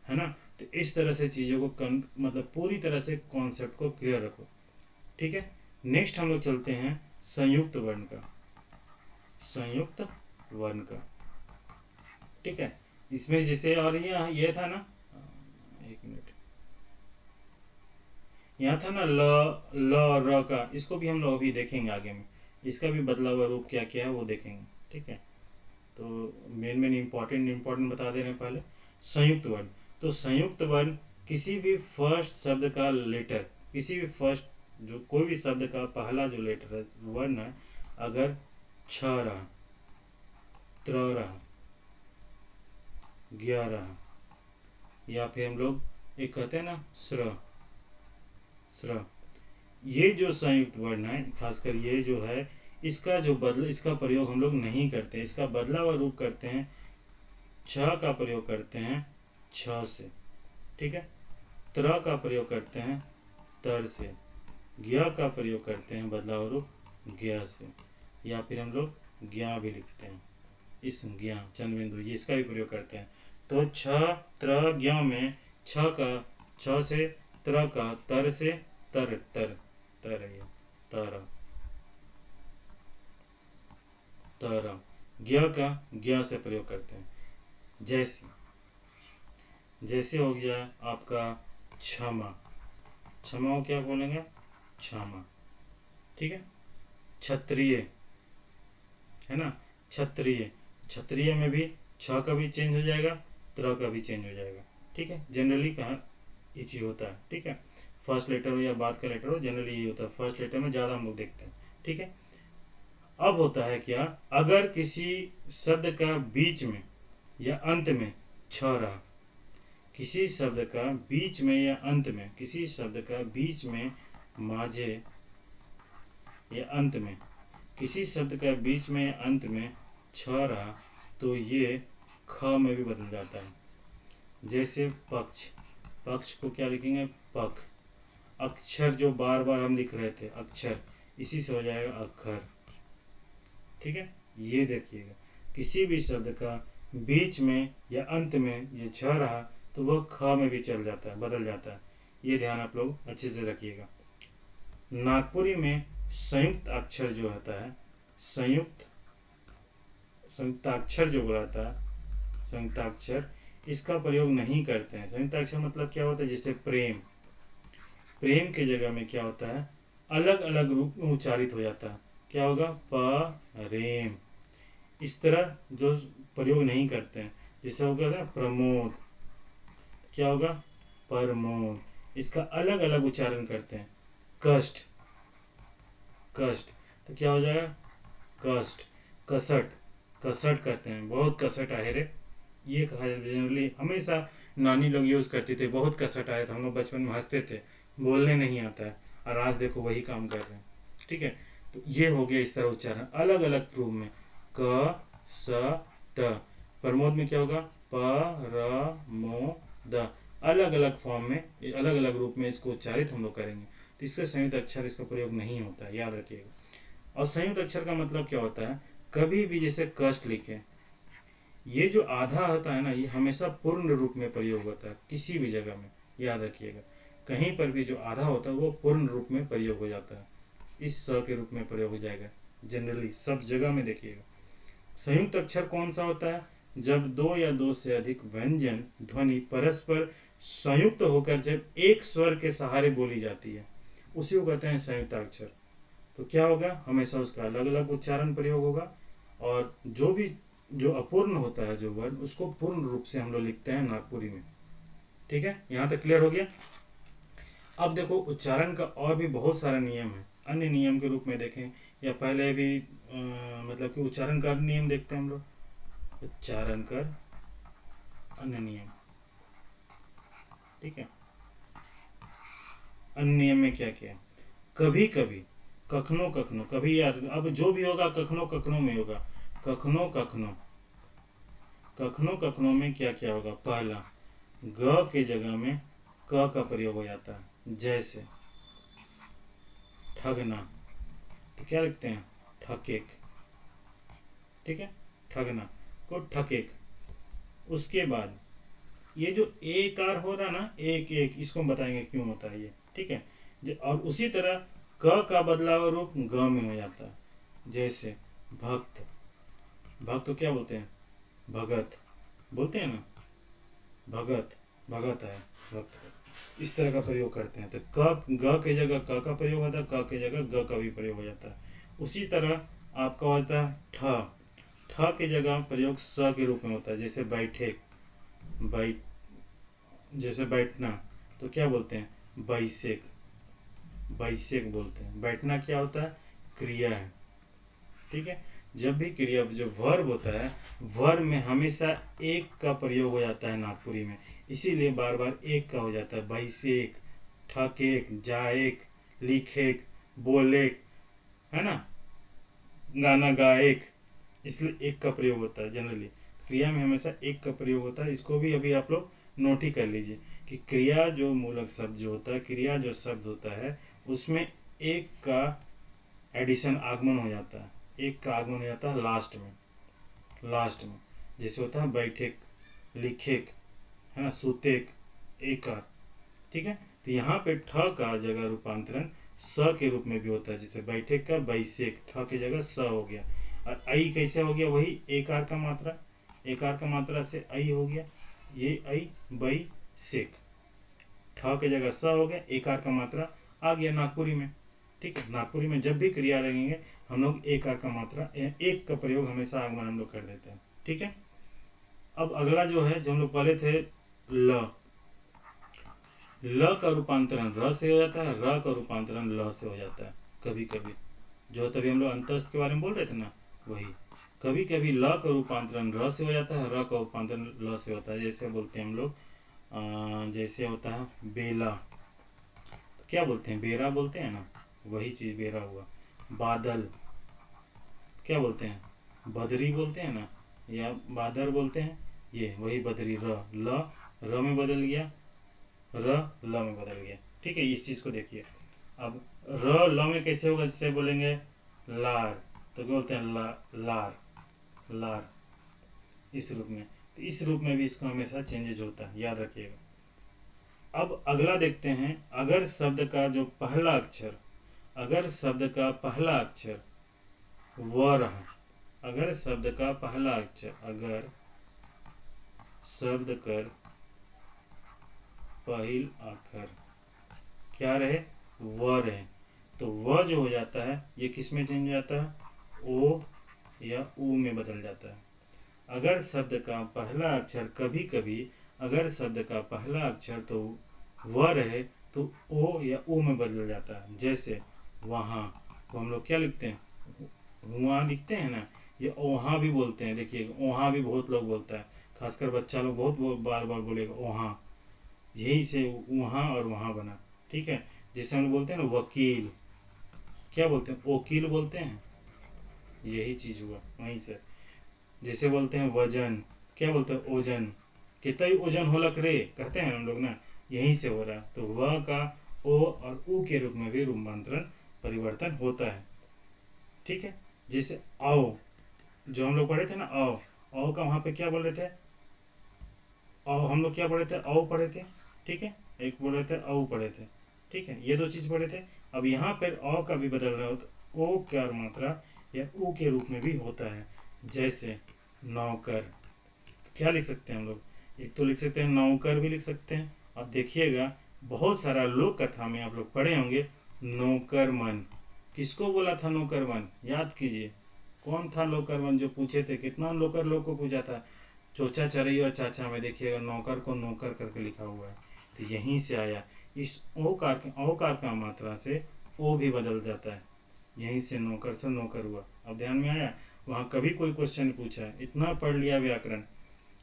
है ना। तो इस तरह से चीज़ों को मतलब पूरी तरह से कॉन्सेप्ट को क्लियर रखो। ठीक है, नेक्स्ट हम लोग चलते हैं संयुक्त वर्ण का, संयुक्त वर्ण का। ठीक है, इसमें जैसे, और ये था ना, एक मिनट, यहाँ था ना ल र का, इसको भी हम लोग अभी देखेंगे आगे में, इसका भी बदला हुआ रूप क्या क्या है वो देखेंगे। ठीक है, तो मेन इम्पोर्टेंट बता दे रहे हैं पहले। संयुक्त वर्ण, तो संयुक्त वर्ण किसी भी फर्स्ट शब्द का लेटर, किसी भी फर्स्ट जो कोई भी शब्द का पहला जो लेटर है, वर्ण है, अगर छ रहा, त्र रहा, ज्ञ रहा, या फिर हम लोग एक कहते हैं ना स्र, स्र, ये जो संयुक्त वर्ण है, खासकर ये जो है, इसका जो इसका प्रयोग हम लोग नहीं करते, इसका बदला हुआ रूप करते हैं, छ का प्रयोग करते हैं छ से। ठीक है, त्र का प्रयोग करते हैं तर से, ज्ञ का प्रयोग करते हैं बदला हुआ रूप ज्ञ से, या फिर हम लोग ज्ञ भी लिखते हैं, इस ज्ञ चंद बिंदु, ये इसका भी प्रयोग करते हैं। तो छ त्र ज्ञ में छ का छ से, त्र का तर से, तर तर तर है, तर तर, ज्ञ का ज्ञ से प्रयोग करते हैं। जैसे, जैसे हो गया आपका क्षमा, क्षमा को क्या बोलेंगे, क्षमा। ठीक है, क्षत्रिय, है ना, क्षत्रिय, क्षत्रिय में भी छ का भी चेंज हो जाएगा, त्र का भी चेंज हो जाएगा। ठीक है, जनरली कहाँ ये चीज होता है। ठीक है, फर्स्ट लेटर हो या बाद का लेटर हो, जनरली ये होता है, फर्स्ट लेटर में ज़्यादा हम लोग देखते हैं। ठीक है, अब होता है क्या, अगर किसी शब्द का बीच में या अंत में छ रहा, किसी शब्द का बीच में या अंत में, किसी शब्द का बीच में, माझे या अंत में, किसी शब्द का बीच में या अंत में छ रहा, तो ये ख में भी बदल जाता है। जैसे पक्ष, पक्ष को क्या लिखेंगे, पक, अक्षर जो बार बार हम लिख रहे थे अक्षर, इसी से हो जाएगा अक्षर। ठीक है, ये देखिएगा, किसी भी शब्द का बीच में या अंत में ये छ रहा तो वह ख में भी चल जाता है, बदल जाता है। ये ध्यान आप लोग अच्छे से रखिएगा। नागपुरी में संयुक्त अक्षर जो होता है, संयुक्ताक्षर जो बोलाता है, संयुक्ताक्षर, इसका प्रयोग नहीं करते हैं। संयुक्त अक्षर मतलब क्या होता है, जैसे प्रेम, प्रेम के जगह में क्या होता है, अलग अलग रूप में उच्चारित हो जाता है, क्या होगा, प्रेम। इस तरह जो प्रयोग नहीं करते हैं, जैसे होगा ना प्रमोद, क्या होगा, प्रमोद। इसका अलग अलग उच्चारण करते हैं। कष्ट, कष्ट, तो क्या हो जाएगा, कष्ट। कसट, कसट कहते हैं, बहुत कसट आए रे, ये कहा जनरली हमेशा नानी लोग यूज़ करती थी, बहुत कसट आया था, हम लोग बचपन में हंसते थे, बोलने नहीं आता है, और आज देखो वही काम कर रहे हैं। ठीक है, तो ये हो गया इस तरह उच्चारण अलग अलग रूप में। क स ट, प्रमोद में क्या होगा, प र मो द, अलग अलग फॉर्म में, अलग अलग रूप में इसको उच्चारित हम लोग करेंगे। तो इसका संयुक्त अक्षर, इसका प्रयोग नहीं होता है, याद रखिएगा। और संयुक्त अक्षर का मतलब क्या होता है, कभी भी जैसे कष्ट लिखे, ये जो आधा होता है ना, ये हमेशा पूर्ण रूप में प्रयोग होता है किसी भी जगह में, याद रखिएगा। कहीं पर भी जो आधा होता है वो पूर्ण रूप में प्रयोग हो जाता है, इस स के रूप में प्रयोग हो जाएगा जनरली सब जगह में। देखिएगा संयुक्त अक्षर कौन सा होता है, जब दो या दो से अधिक व्यंजन ध्वनि परस्पर संयुक्त होकर जब एक स्वर के सहारे बोली जाती है, उसी को कहते हैं संयुक्त अक्षर। तो क्या होगा, हमेशा उसका अलग अलग उच्चारण प्रयोग होगा, और जो भी जो अपूर्ण होता है जो वर्ण, उसको पूर्ण रूप से हम लोग लिखते हैं नागपुरी में। ठीक है, यहाँ तक क्लियर हो गया। अब देखो उच्चारण का और भी बहुत सारा नियम है, अन्य नियम के रूप में देखें, या पहले भी मतलब कि उच्चारण का नियम देखते हैं हम लोग, उच्चारण कर अन्य नियम। ठीक है, अन्य नियम में क्या क्या, कभी कभी, कखनो कखनो, कभी यार अब जो भी होगा कखनो कखनो में होगा, कखनो कखनो, कखनो कखनो में क्या क्या होगा, पहला ग के जगह में क का प्रयोग हो जाता है, जैसे ठगना, तो क्या लिखते हैं, ठकेक। ठीक है, ठगना को ठकेक। उसके बाद ये जो एकार हो रहा ना, एक एक, इसको हम बताएंगे क्यों होता है ये। ठीक है, और उसी तरह क का बदलाव रूप ग में हो जाता है, जैसे भक्त, भक्त तो क्या बोलते हैं, भगत बोलते हैं ना, भगत, भगत है भक्त, इस तरह का प्रयोग करते हैं। तो क ग के जगह क का प्रयोग होता है, क के जगह ग का भी प्रयोग हो जाता है। उसी तरह आपका होता है ठ, ठ के जगह प्रयोग स के रूप में होता है, जैसे बैठे, बैठ, जैसे बैठना, तो क्या बोलते हैं, बैसेक, बैसेक बोलते हैं। बैठना क्या होता है, क्रिया है। ठीक है, जब भी क्रिया जो वर्ब होता है, वर्ब में हमेशा एक का प्रयोग हो जाता है नागपुरी में, इसीलिए बार बार एक का हो जाता है, बैसेक, ठकेक, जाएक, लिखेक, बोलेक, है ना, गाना गाएक, इसलिए एक का प्रयोग होता है जनरली। क्रिया में हमेशा एक का प्रयोग होता है, इसको भी अभी आप लोग नोट ही कर लीजिए कि क्रिया जो मूलक शब्द जो होता है, क्रिया जो शब्द होता है, उसमें एक का एडिशन आगमन हो जाता है, एक का आगमन हो जाता है लास्ट में, लास्ट में, जैसे होता है बैठेक, लिखेक, है ना, सुतेक, एकार। ठीक है, तो यहाँ पे ठ का जगह रूपांतरण स के रूप में भी होता है, जैसे बैठेक का बैसेक, ठ की जगह स हो गया। और आई कैसे हो गया, वही एकार का मात्रा, एकार का मात्रा से आई हो गया, ये आई बै सेक, ठ की जगह स हो गया, एकार का मात्रा आ गया नागपुरी में। ठीक है, नागपुरी में जब भी क्रिया लगेंगे हम लोग एकार का मात्रा, एक का प्रयोग हमेशा आगमन हम लोग कर देते हैं। ठीक है, अब अगला जो है, जो हम लोग पढ़े थे ल, ल का रूपांतरण र से हो जाता है, र का रूपांतरण ल से हो जाता है कभी कभी, जो तभी हम लोग अंतस्थ के बारे में बोल रहे थे ना, वही कभी कभी ल का रूपांतरण र से हो जाता है, र का रूपांतरण ल से होता है। जैसे बोलते हैं हम लोग, जैसे होता है बेला, तो क्या बोलते हैं, बेरा बोलते हैं ना, वही चीज़ बेरा हुआ। बादल क्या बोलते हैं, बदरी बोलते हैं ना, या बादर बोलते हैं, ये वही बदरी, र, ल र में बदल गया, र ल में बदल गया। ठीक है, इस चीज़ को देखिए। अब र ल में कैसे होगा, जैसे बोलेंगे लार, तो क्या बोलते हैं, लार, लार, इस रूप में। तो इस रूप में भी इसको हमेशा चेंजेज होता है, याद रखिएगा। अब अगला देखते हैं, अगर शब्द का जो पहला अक्षर, अगर शब्द का पहला अक्षर व रहा, अगर शब्द का पहला अक्षर, अगर शब्द कर पहिल अक्षर क्या रहे, व रहे, तो व जो हो जाता है ये किस में चेंज हो जाता है, ओ या ऊ में बदल जाता है। अगर शब्द का पहला अक्षर कभी कभी अगर शब्द का पहला अक्षर तो व रहे तो ओ या ऊ में बदल जाता है। जैसे वहाँ, तो हम लोग क्या लिखते हैं, वहाँ लिखते हैं ना, ये वहाँ भी बोलते हैं। देखिए वहाँ भी बहुत लोग बोलता है, खासकर बच्चा लोग बहुत बार बार बोलेगा वहाँ, यही से वहाँ और वहाँ बना। ठीक है, जैसे हम लोग बोलते हैं ना वकील, क्या बोलते हैं, वकील बोलते हैं, यही चीज़ हुआ वहीं से। जैसे बोलते हैं वजन, क्या बोलते हैं, ओजन, कितना ही ओजन होलक रे कहते हैं हम लोग ना, यहीं से हो रहा है। तो वह का ओ और ऊ के रूप में भी रूपांतरण परिवर्तन होता है। ठीक है, जैसे आओ, जो हम लोग पढ़े थे ना आओ, आओ का वहाँ पे क्या बोल रहे थे, आओ हम लोग क्या पढ़े थे, आओ पढ़े थे। ठीक है, एक पढ़े थे आओ पढ़े थे। ठीक है, ये दो चीज़ पढ़े थे। अब यहाँ पर औ का भी बदल रहा हो तो ओ क्या मात्रा या ऊ के रूप में भी होता है। जैसे नौकर, क्या लिख सकते हैं हम लोग, एक तो लिख सकते हैं नौकर भी लिख सकते हैं। और देखिएगा बहुत सारा लोक कथा में आप लोग पढ़े होंगे नौकरमन, किसको बोला था नौकरमन, याद कीजिए कौन था नौकरमन, जो पूछे थे कितना नौकर लोग को पूछा था, चोचा चरई और चाचा में देखिएगा नौकर को नौकर करके लिखा हुआ है। तो यहीं से आया, इस ओकार का मात्रा से ओ भी बदल जाता है, यहीं से नौकर से नौकर हुआ। अब ध्यान में आया, वहाँ कभी कोई क्वेश्चन पूछा है, इतना पढ़ लिया व्याकरण,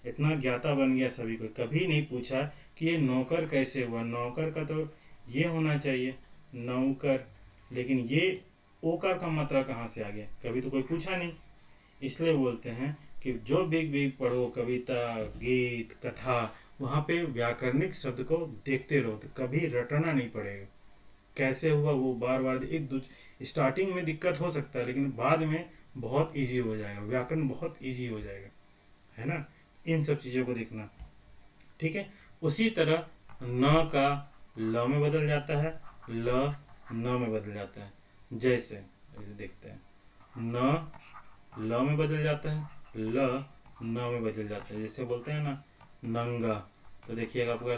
इतना ज्ञाता बन गया सभी को, कभी नहीं पूछा कि ये नौकर कैसे हुआ, नौकर का तो ये होना चाहिए नौकर, लेकिन ये ओकार का मात्रा कहाँ से आ गया, कभी तो कोई पूछा नहीं। इसलिए बोलते हैं कि जो बिग बिग पढ़ो कविता गीत कथा, वहाँ पे व्याकरणिक शब्द को देखते रहो तो कभी रटना नहीं पड़ेगा। कैसे हुआ वो बार बार स्टार्टिंग में दिक्कत हो सकता है, लेकिन बाद में बहुत इजी हो जाएगा, व्याकरण बहुत इजी हो जाएगा, है ना। इन सब चीज़ों को देखना। ठीक है, उसी तरह न का ल में बदल जाता है, ल न में बदल जाता है। जैसे देखते हैं, न ल में बदल जाता है, ल न में बदल जाता है। जैसे बोलते हैं ना नंगा, तो देखिएगा आपका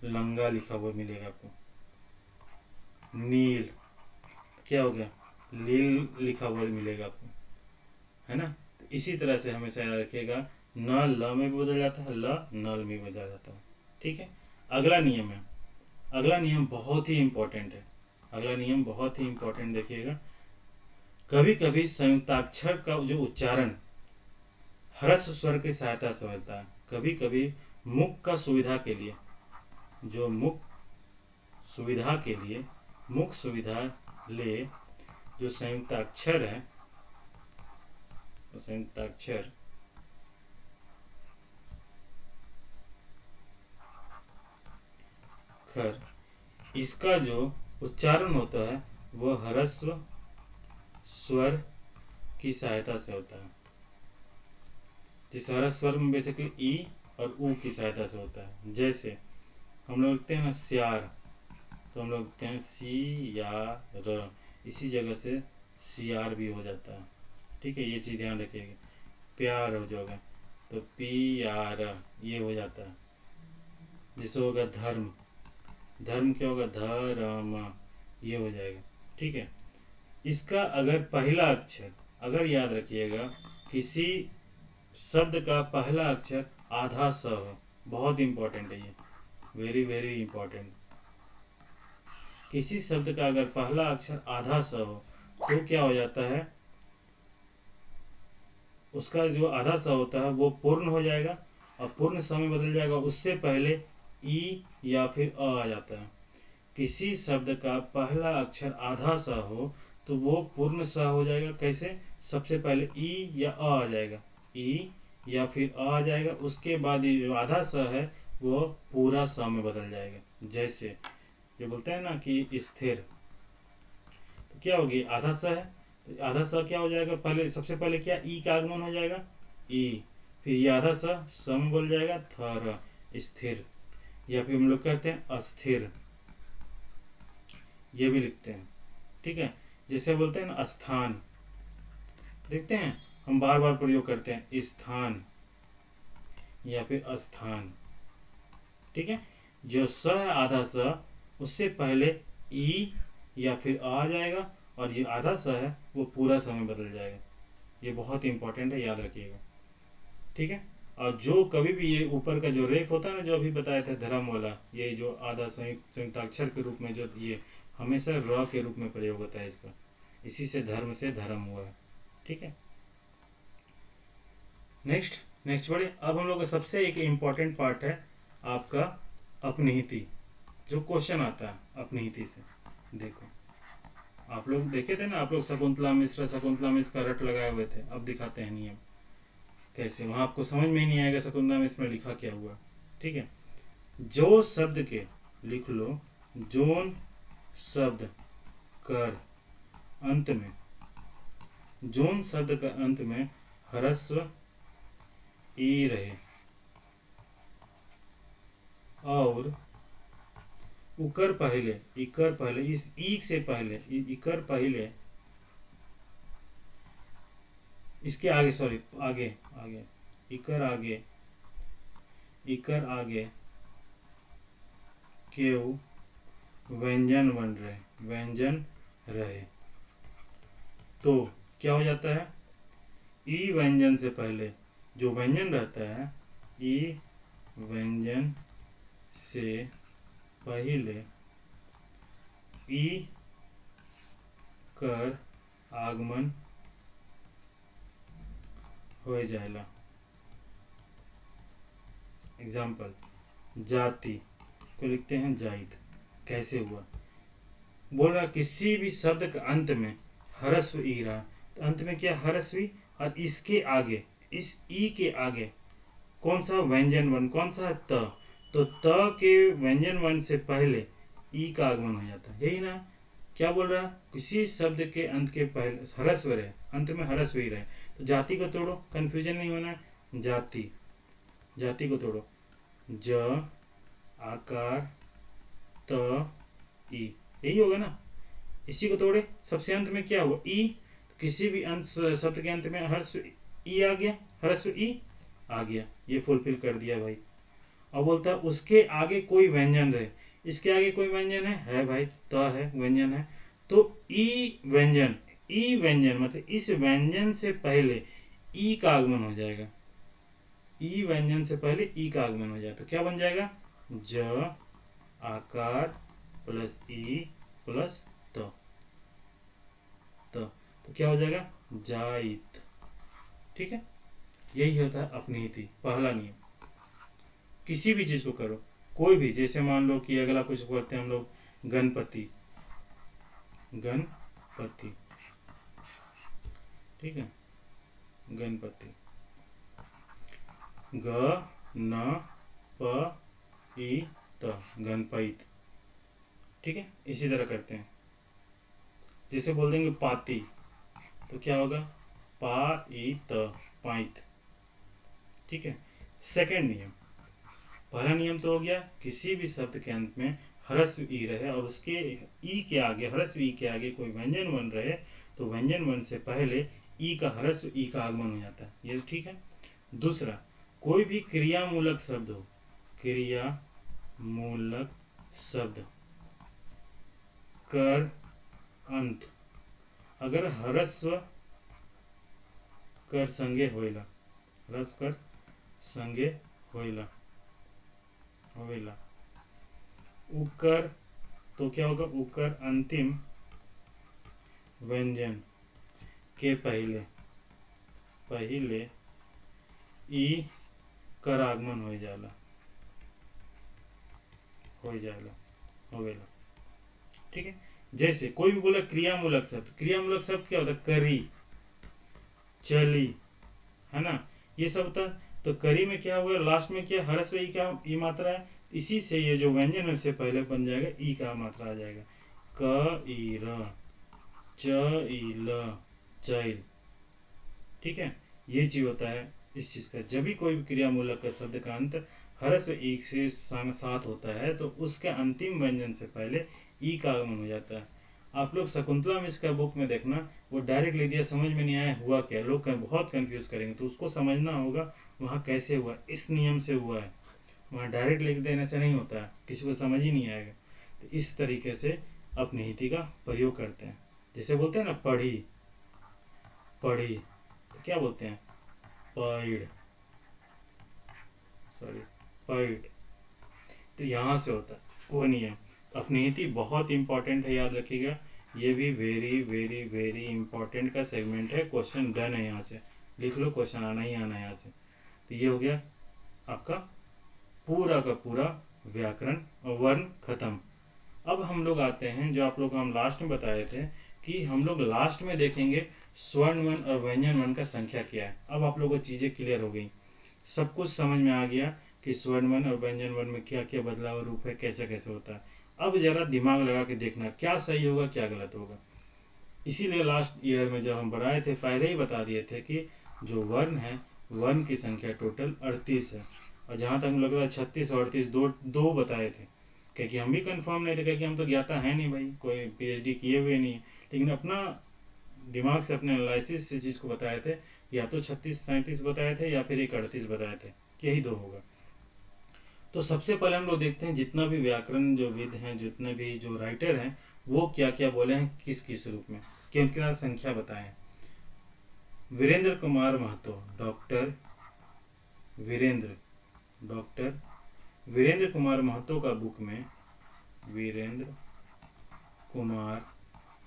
लंगा लिखा हुआ मिलेगा आपको। नील, क्या हो गया, लील लिखा हुआ मिलेगा आपको, है ना। तो इसी तरह से हमेशा याद रखिएगा, न ल में भी बदल जाता है, ल नल में बदल जाता है। ठीक है, अगला नियम है, अगला नियम बहुत ही इंपॉर्टेंट है, अगला नियम बहुत ही इंपॉर्टेंट देखिएगा। कभी कभी संयुक्ताक्षर का जो उच्चारण ह्रस्व स्वर की सहायता से होता है, कभी कभी मुख का सुविधा के लिए, जो मुख सुविधा के लिए मुख सुविधा ले जो संयुक्ताक्षर है, संयुक्ताक्षर खर, इसका जो उच्चारण होता है वह ह्रस्व स्वर की सहायता से होता है। जिस ह्रस्व स्वर में बेसिकली ई और ऊ की सहायता से होता है। जैसे हम लोग लिखते हैं ना श्यार, तो हम लोग लिखते हैं सी या र, इसी जगह से सियार भी हो जाता है। ठीक है, ये चीज़ ध्यान रखिएगा। प्यार हो जाएगा तो पी यार, ये हो जाता है। जैसे होगा धर्म, धर्म क्या होगा, धर्म, ये हो जाएगा। ठीक है, इसका अगर पहला अक्षर, अगर याद रखिएगा किसी शब्द का पहला अक्षर आधा स हो, बहुत इंपॉर्टेंट है ये, वेरी वेरी इंपॉर्टेंट। किसी शब्द का अगर पहला अक्षर आधा स हो तो क्या हो जाता है, उसका जो आधा स होता है वो पूर्ण हो जाएगा और पूर्ण स में बदल जाएगा। उससे पहले ई या फिर अ आ जाता है। किसी शब्द का पहला अक्षर आधा स हो तो वो पूर्ण स हो जाएगा। कैसे, सबसे पहले ई या अ आ जाएगा, ई या फिर अ आ जाएगा, उसके बाद ये जो आधा स है वो पूरा स में बदल जाएगा। जैसे जो बोलते हैं ना कि स्थिर, तो क्या होगी, आधा स है तो आधा स क्या हो जाएगा, पहले सबसे पहले क्या ई का आगमन हो जाएगा, ई, फिर ये आधा स में बोल जाएगा थर, स्थिर। या फिर हम लोग कहते हैं अस्थिर, ये भी लिखते हैं। ठीक है, जैसे बोलते हैं ना स्थान, देखते हैं हम बार बार प्रयोग करते हैं स्थान, या फिर स्थान। ठीक है, जो स है आधा स, उससे पहले ई या फिर आ जाएगा, और ये आधा स है वो पूरा समय बदल जाएगा। ये बहुत इंपॉर्टेंट है, याद रखिएगा। ठीक है, और जो कभी भी ये ऊपर का जो रेफ होता है ना, जो अभी बताया था धर्म वाला, ये जो आधा संयुक्ताक्षर के रूप में, जो ये हमेशा र के रूप में प्रयोग होता है इसका, इसी से धर्म हुआ है। ठीक है, नेक्स्ट बढ़े। अब हम लोग का सबसे एक इम्पॉर्टेंट पार्ट है आपका अपनिहिति, जो क्वेश्चन आता है अपनिहिति से। देखो, आप लोग देखे थे ना, आप लोग शकुंतला मिश्र का रट लगाए हुए थे। अब दिखाते हैं नियम कैसे, वहां आपको समझ में ही नहीं आएगा शकुंतला मिश्र में लिखा क्या हुआ। ठीक है, जो शब्द के, लिख लो, जोन शब्द कर अंत में, जोन शब्द का अंत में ह्रस्व ई रहे और उकर पहले, इकर पहले, इस ई से पहले, इकर पहले, इसके आगे, सॉरी आगे आगे, इकर आगे, इकर आगे केव व्यंजन बन रहे, व्यंजन रहे, तो क्या हो जाता है, ई व्यंजन से पहले जो व्यंजन रहता है, ई व्यंजन से पहले ई कर आगमन हो जाएगा। एग्जाम्पल, जाति को लिखते हैं जाइत। कैसे हुआ, बोल रहा किसी भी शब्द के अंत में ह्रस्व ई रहा, तो अंत में क्या ह्रस्व ई, और इसके आगे, इस ई के आगे कौन सा व्यंजन वर्ण, कौन सा त, तो त के व्यंजन वर्ण से पहले ई का आगमन हो जाता है। यही ना, क्या बोल रहा है, किसी शब्द के अंत के पहले ह्रस्व रहे, अंत में ह्रस्व ही रहे। तो जाति को तोड़ो, कंफ्यूजन नहीं होना है। जाति, जाति को तोड़ो, ज आकार त ई, यही होगा ना। इसी को तोड़े, सबसे अंत में क्या हुआ, ई, किसी भी अंत शब्द के अंत में ह्रस्व ई आ गया, ह्रस्व ई आ गया, ये फुलफिल कर दिया भाई। अब बोलता है उसके आगे कोई व्यंजन रहे, इसके आगे कोई व्यंजन है भाई, त है, व्यंजन है, तो ई व्यंजन, ई व्यंजन मतलब इस व्यंजन से पहले ई का आगमन हो जाएगा, ई व्यंजन से पहले ई का आगमन हो जाए, तो क्या बन जाएगा, ज आकार प्लस ई प्लस त, तो क्या हो जाएगा, जाइत। ठीक है, यही होता है अपनिहिति, पहला नियम। किसी भी चीज को करो, कोई भी, जैसे मान लो कि अगला कुछ बोलते हैं हम लोग, गणपति, गणपति, ठीक है, गणपति, ग न प ई त, गणपैत। ठीक है, इसी तरह करते हैं। जैसे बोल देंगे पाती, तो क्या होगा, पा ई त, पाइत। ठीक है, सेकंड नियम, पहला नियम तो हो गया किसी भी शब्द के अंत में ह्रस्व ई रहे और उसके ई के आगे, ह्रस्व ई के आगे कोई व्यंजन वर्ण रहे, तो व्यंजन वर्ण से पहले ई का ह्रस्व ई का आगमन हो जाता है, ये ठीक है। दूसरा, कोई भी क्रियामूलक शब्द हो, क्रियामूलक शब्द कर अंत अगर ह्रस्व कर संगे होइला, ह्रस्व कर संगे होइला, होइला, उकर, तो क्या होगा, उकर अंतिम व्यंजन के पहले, पहले ई कर आगमन हो जाला, हो जाएगा, होवेला। ठीक है, जैसे कोई भी बोला क्रियामूलक शब्द, क्रियामूलक शब्द क्या होता है, करी, चली, है ना, ये सब होता है। तो करी में क्या हुआ, लास्ट में क्या, ह्रस्व ई का ई मात्रा है, इसी से ये जो व्यंजन है उससे पहले बन जाएगा ई का मात्रा आ जाएगा, क ई र, च ई ल, चैल। ठीक है, ये चीज होता है इस चीज का, जब भी कोई भी क्रियामूलक का शब्द का अंत ह्रस्व ई के साथ होता है तो उसके अंतिम व्यंजन से पहले ई का आगमन हो जाता है। आप लोग शकुंतला मिश्र का बुक में देखना, वो डायरेक्ट लिख दिया, समझ में नहीं आया हुआ क्या, लोग बहुत कंफ्यूज करेंगे, तो उसको समझना होगा वहाँ कैसे हुआ, इस नियम से हुआ है। वहाँ डायरेक्ट लिख देने से नहीं होता है, किसी को समझ ही नहीं आएगा। तो इस तरीके से अपनीति का प्रयोग करते हैं। जैसे बोलते हैं ना पढ़ी, पढ़ी तो क्या बोलते हैं, पढ़, सॉरी पढ़, तो यहाँ से होता है वो नियम। अपनीति बहुत इंपॉर्टेंट है, याद रखिएगा। ये भी वेरी वेरी वेरी इंपॉर्टेंट का सेगमेंट है। क्वेश्चन डन है, यहाँ से लिख लो, क्वेश्चन आना ही आना है यहाँ से। तो ये हो गया आपका पूरा का पूरा व्याकरण और वर्ण खत्म। अब हम लोग आते हैं, जो आप लोग हम लास्ट में बताए थे कि हम लोग लास्ट में देखेंगे स्वर्ण वर्ण और व्यंजन वर्ण का संख्या क्या है। अब आप लोगों को चीज़ें क्लियर हो गई, सब कुछ समझ में आ गया कि स्वर्ण वर्ण और व्यंजन वर्ण में क्या क्या बदलाव रूप है, कैसे कैसे होता है। अब जरा दिमाग लगा के देखना क्या सही होगा क्या गलत होगा। इसीलिए लास्ट ईयर में जब हम पढ़ाए थे पहले ही बता दिए थे कि जो वर्ण है, वर्ण की संख्या टोटल 38 है। और जहाँ तक लग रहा है 36 और 38 दो दो बताए थे, क्योंकि हम भी कंफर्म नहीं थे, क्योंकि हम तो ज्ञाता है नहीं भाई, कोई पीएचडी किए हुए नहीं है, लेकिन अपना दिमाग से अपने एनालिसिस से चीज़ को बताए थे। या तो 36 37 बताए थे या फिर एक 38 बताए थे, यही दो होगा। तो सबसे पहले हम लोग देखते हैं जितना भी व्याकरण जो विद हैं, जितने भी जो राइटर हैं, वो क्या क्या बोले हैं, किस किस रूप में, किन किन संख्या बताएं। वीरेंद्र कुमार महतो, डॉक्टर वीरेंद्र कुमार महतो का बुक में, वीरेंद्र कुमार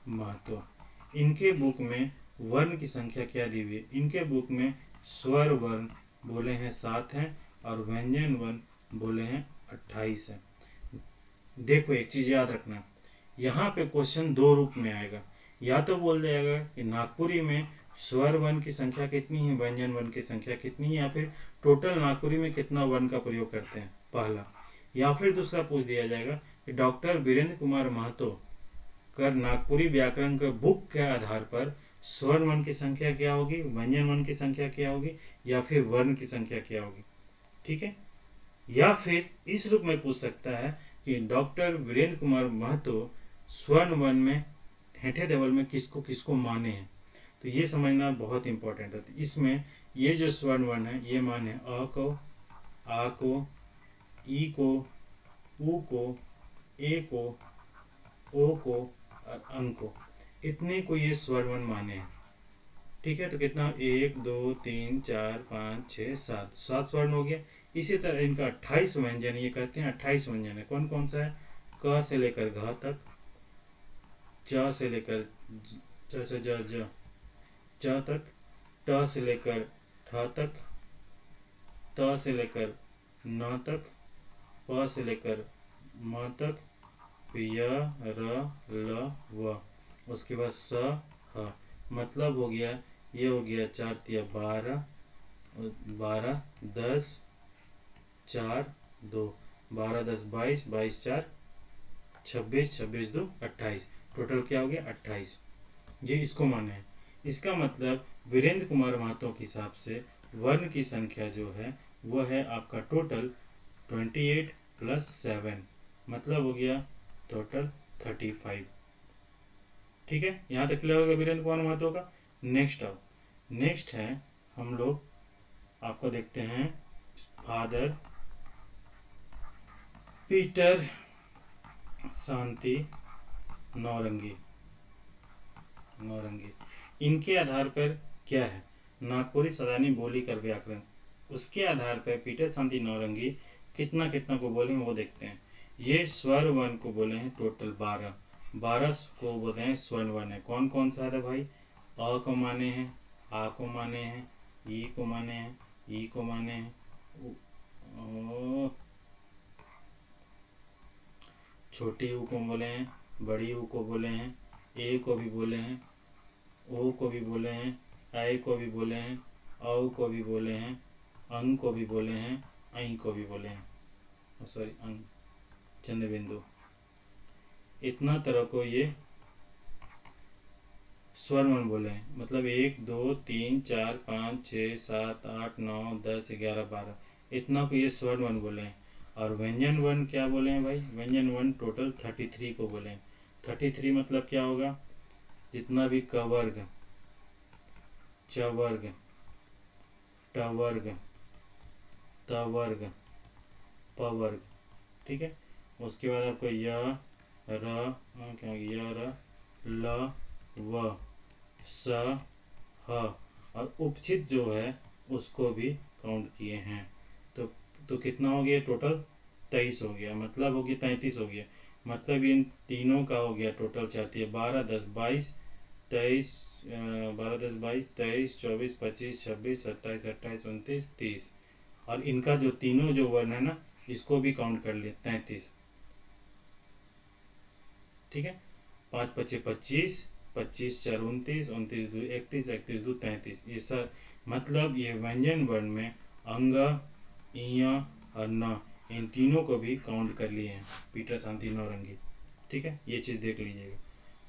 महतो, इनके बुक में वर्ण की संख्या क्या दी हुई है। इनके बुक में स्वर वर्ण बोले हैं 7 हैं और व्यंजन वर्ण बोले हैं 28 है। देखो एक चीज याद रखना, यहाँ पे क्वेश्चन दो रूप में आएगा। या तो बोल जाएगा कि नागपुरी में स्वर वर्ण की संख्या कितनी है, व्यंजन वर्ण की संख्या कितनी है, या फिर टोटल नागपुरी में कितना वर्ण का प्रयोग करते हैं, पहला। या फिर दूसरा पूछ दिया जाएगा कि डॉक्टर वीरेंद्र कुमार महतो कर नागपुरी व्याकरण के बुक के आधार पर स्वर्ण वर्ण की संख्या क्या होगी, व्यंजन वर्ण की संख्या क्या होगी, या फिर वर्ण की संख्या क्या होगी। ठीक है। या फिर इस रूप में पूछ सकता है कि डॉक्टर वीरेंद्र कुमार महतो स्वर्ण वर्ण में हेठे देवल में किसको किसको माने हैं। तो ये समझना बहुत इंपॉर्टेंट है। इसमें ये जो स्वर्ण वर्ण है ये माने अ को, आ को, ई को, उ को, ए को, ओ को और अं को, इतने को ये स्वर्ण वर्ण माने हैं। ठीक है। तो कितना, 1 2 3 4 5 6 7, 7 स्वर्ण हो गया। इसी तरह इनका 28 व्यंजन, ये कहते हैं 28 व्यंजन है। कौन कौन सा है, क से लेकर घ तक, च से लेकर च से ज च तक, ट से लेकर ठ तक, त से लेकर न तक, प से लेकर म तक, य र ल व, उसके बाद स ह। मतलब हो गया, ये हो गया 4 तिया 12, 12 10 4 2, 12 10 22, 22 4 26, 26 2 28, टोटल क्या हो गया 28। ये इसको माने हैं। इसका मतलब वीरेंद्र कुमार महतो के हिसाब से वर्ण की संख्या जो है वो है आपका टोटल 28 + 7, मतलब हो गया टोटल 35। ठीक है। यहाँ तक क्लियर होगा वीरेंद्र कुमार महतो का। नेक्स्ट है हम लोग आपको देखते हैं फादर पीटर शांति नौरंगी। इनके आधार पर क्या है, नागपुरी सदानी बोली कर व्याकरण, उसके आधार पर पीटर शांति नौरंगी कितना कितना को बोले हैं वो देखते हैं। ये स्वर वर्ण को बोले हैं टोटल 12, 12 को बोलते हैं स्वर्ण वर्ण है। कौन कौन सा है भाई, अ को माने हैं, आ को माने हैं, ई को माने हैं, ई को माने हैं, छोटी ऊ को बोले हैं, बड़ी ऊ को बोले हैं, ए को भी बोले हैं, ओ को भी बोले हैं, आई को भी बोले हैं, औ को भी बोले हैं, अंग को भी बोले हैं, आई को भी बोले हैं, सॉरी अंग चंद्र बिंदु। इतना तरह को ये स्वर वर्ण बोले हैं। मतलब 1 2 3 4 5 6 7 8 9 10 11 12, इतना को ये स्वर वर्ण बोले हैं। और व्यंजन वर्ण क्या बोले हैं भाई, व्यंजन वर्ण टोटल 33 को बोले हैं। 33 मतलब क्या होगा, जितना भी क वर्ग, च वर्ग, ट वर्ग, त वर्ग, प वर्ग, ठीक है। उसके बाद आपको य र, क्या य र, ल व स ह और उपचित जो है उसको भी काउंट किए हैं। तो कितना हो गया टोटल, 23 हो गया, मतलब हो गया 33 हो गया, मतलब इन तीनों का हो गया टोटल चाहती है 12 10 22 23, 12 10 22 23 24 25 26 27 28 29 30, और इनका जो तीनों जो वर्ण है ना, इसको भी काउंट कर लिए 33, ठीक है। 5 पच्चे 25, 25 4 29, 29 2 31, 31 2 33, ये सब मतलब ये व्यंजन वर्ण में अंग, इय और न, इन तीनों को भी काउंट कर लिए हैं पीटर शांति नौरंगी, ठीक है। ये चीज़ देख लीजिएगा,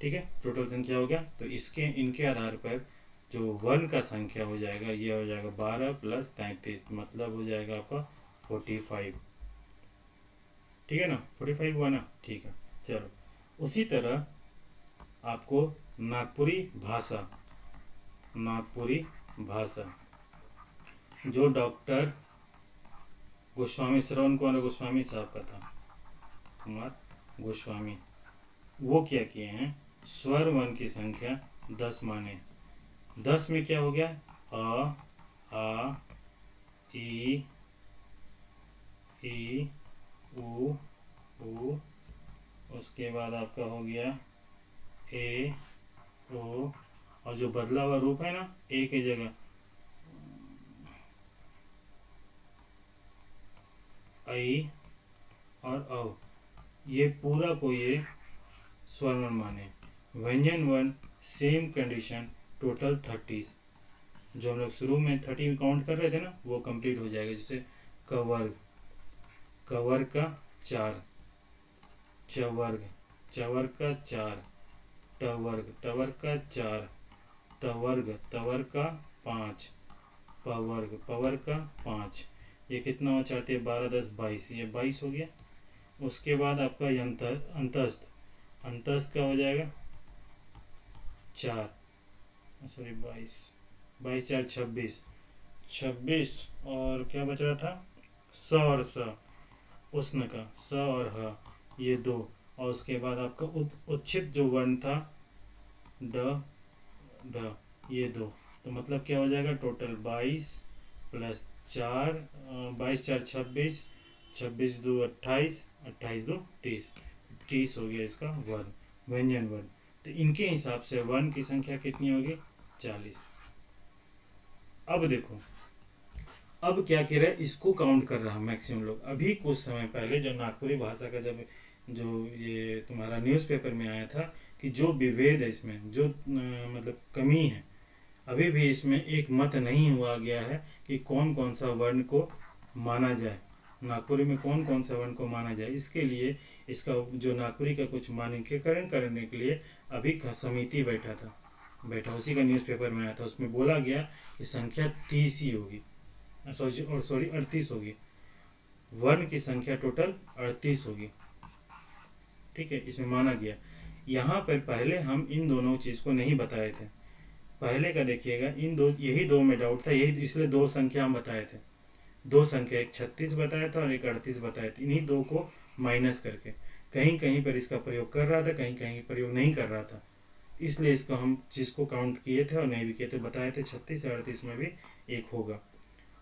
ठीक है। टोटल संख्या हो गया, तो इसके इनके आधार पर जो वर्ण का संख्या हो जाएगा, ये हो जाएगा 12 + 33, मतलब हो जाएगा आपका 45, ठीक है ना। 45 हुआ ना, ठीक है। चलो, उसी तरह आपको नागपुरी भाषा, नागपुरी भाषा जो डॉक्टर गोस्वामी, श्रवण कुमार गोस्वामी साहब का था, कुमार गोस्वामी, वो क्या किए हैं, स्वर वर्ण की संख्या 10 माने। 10 में क्या हो गया, अ आ ई ई उ, उसके बाद आपका हो गया ए ओ, और जो बदला हुआ रूप है ना, ए की जगह आई और अव, ये पूरा को ये स्वर वर्ण माने। व्यंजन वर्ण सेम कंडीशन, टोटल 30, जो हम लोग शुरू में 30 काउंट कर रहे थे ना, वो कंप्लीट हो जाएगा। जैसे कवर्ग, कवर्ग का 4, चवर्ग, चवर्ग का 4, टवर्ग, टवर्ग का 4, तवर्ग, तवर्ग का 5, पवर्ग, पवर्ग का 5, ये कितना हो चाहते हैं, 12 10 22, ये 22 हो गया। उसके बाद आपका अंतस्थ, अंतस्थ का हो जाएगा 4, सॉरी 22, 22 4 26, 26, और क्या बच रहा था, स और स, उष्ण का स और ह, ये 2, और उसके बाद आपका उच्छित जो वर्ण था ड ढ, ये 2, तो मतलब क्या हो जाएगा, टोटल 22 + 4, 22 4 26, 26 2 28, 28 2 30, 30 हो गया इसका वर्ण, व्यंजन वर्ण। तो इनके हिसाब से वर्ण की संख्या कितनी होगी, 40। अब देखो, अब क्या कह रहा है, इसको काउंट कर रहा है मैक्सिमम लोग। अभी कुछ समय पहले जब नागपुरी भाषा का जब जो ये तुम्हारा न्यूज़पेपर में आया था कि जो विभेद है इसमें, जो मतलब कमी है, अभी भी इसमें एक मत नहीं हुआ गया है कि कौन कौन सा वर्ण को माना जाए, नागपुरी में कौन कौन सा वर्ण को माना जाए। इसके लिए इसका जो नागपुरी का कुछ मानकीकरण करने के लिए अभी समिति बैठा उसी का न्यूज़पेपर में आया था। उसमें बोला गया कि संख्या 30 ही होगी, सॉरी 38 होगी, वर्ण की संख्या टोटल 38 होगी, ठीक है, इसमें माना गया। यहाँ पर पहले हम इन दोनों चीज़ को नहीं बताए थे। पहले का देखिएगा, इन दो, यही दो में डाउट था, यही इसलिए 2 संख्या हम बताए थे। 2 संख्या, एक 36 बताया था और एक 38 बताया था, इन्हीं 2 को माइनस करके कहीं कहीं पर इसका प्रयोग कर रहा था, कहीं कहीं प्रयोग नहीं कर रहा था, इसलिए इसको हम चीज़ को काउंट किए थे और नहीं भी किए थे, बताए थे 36 और 38 में भी एक होगा।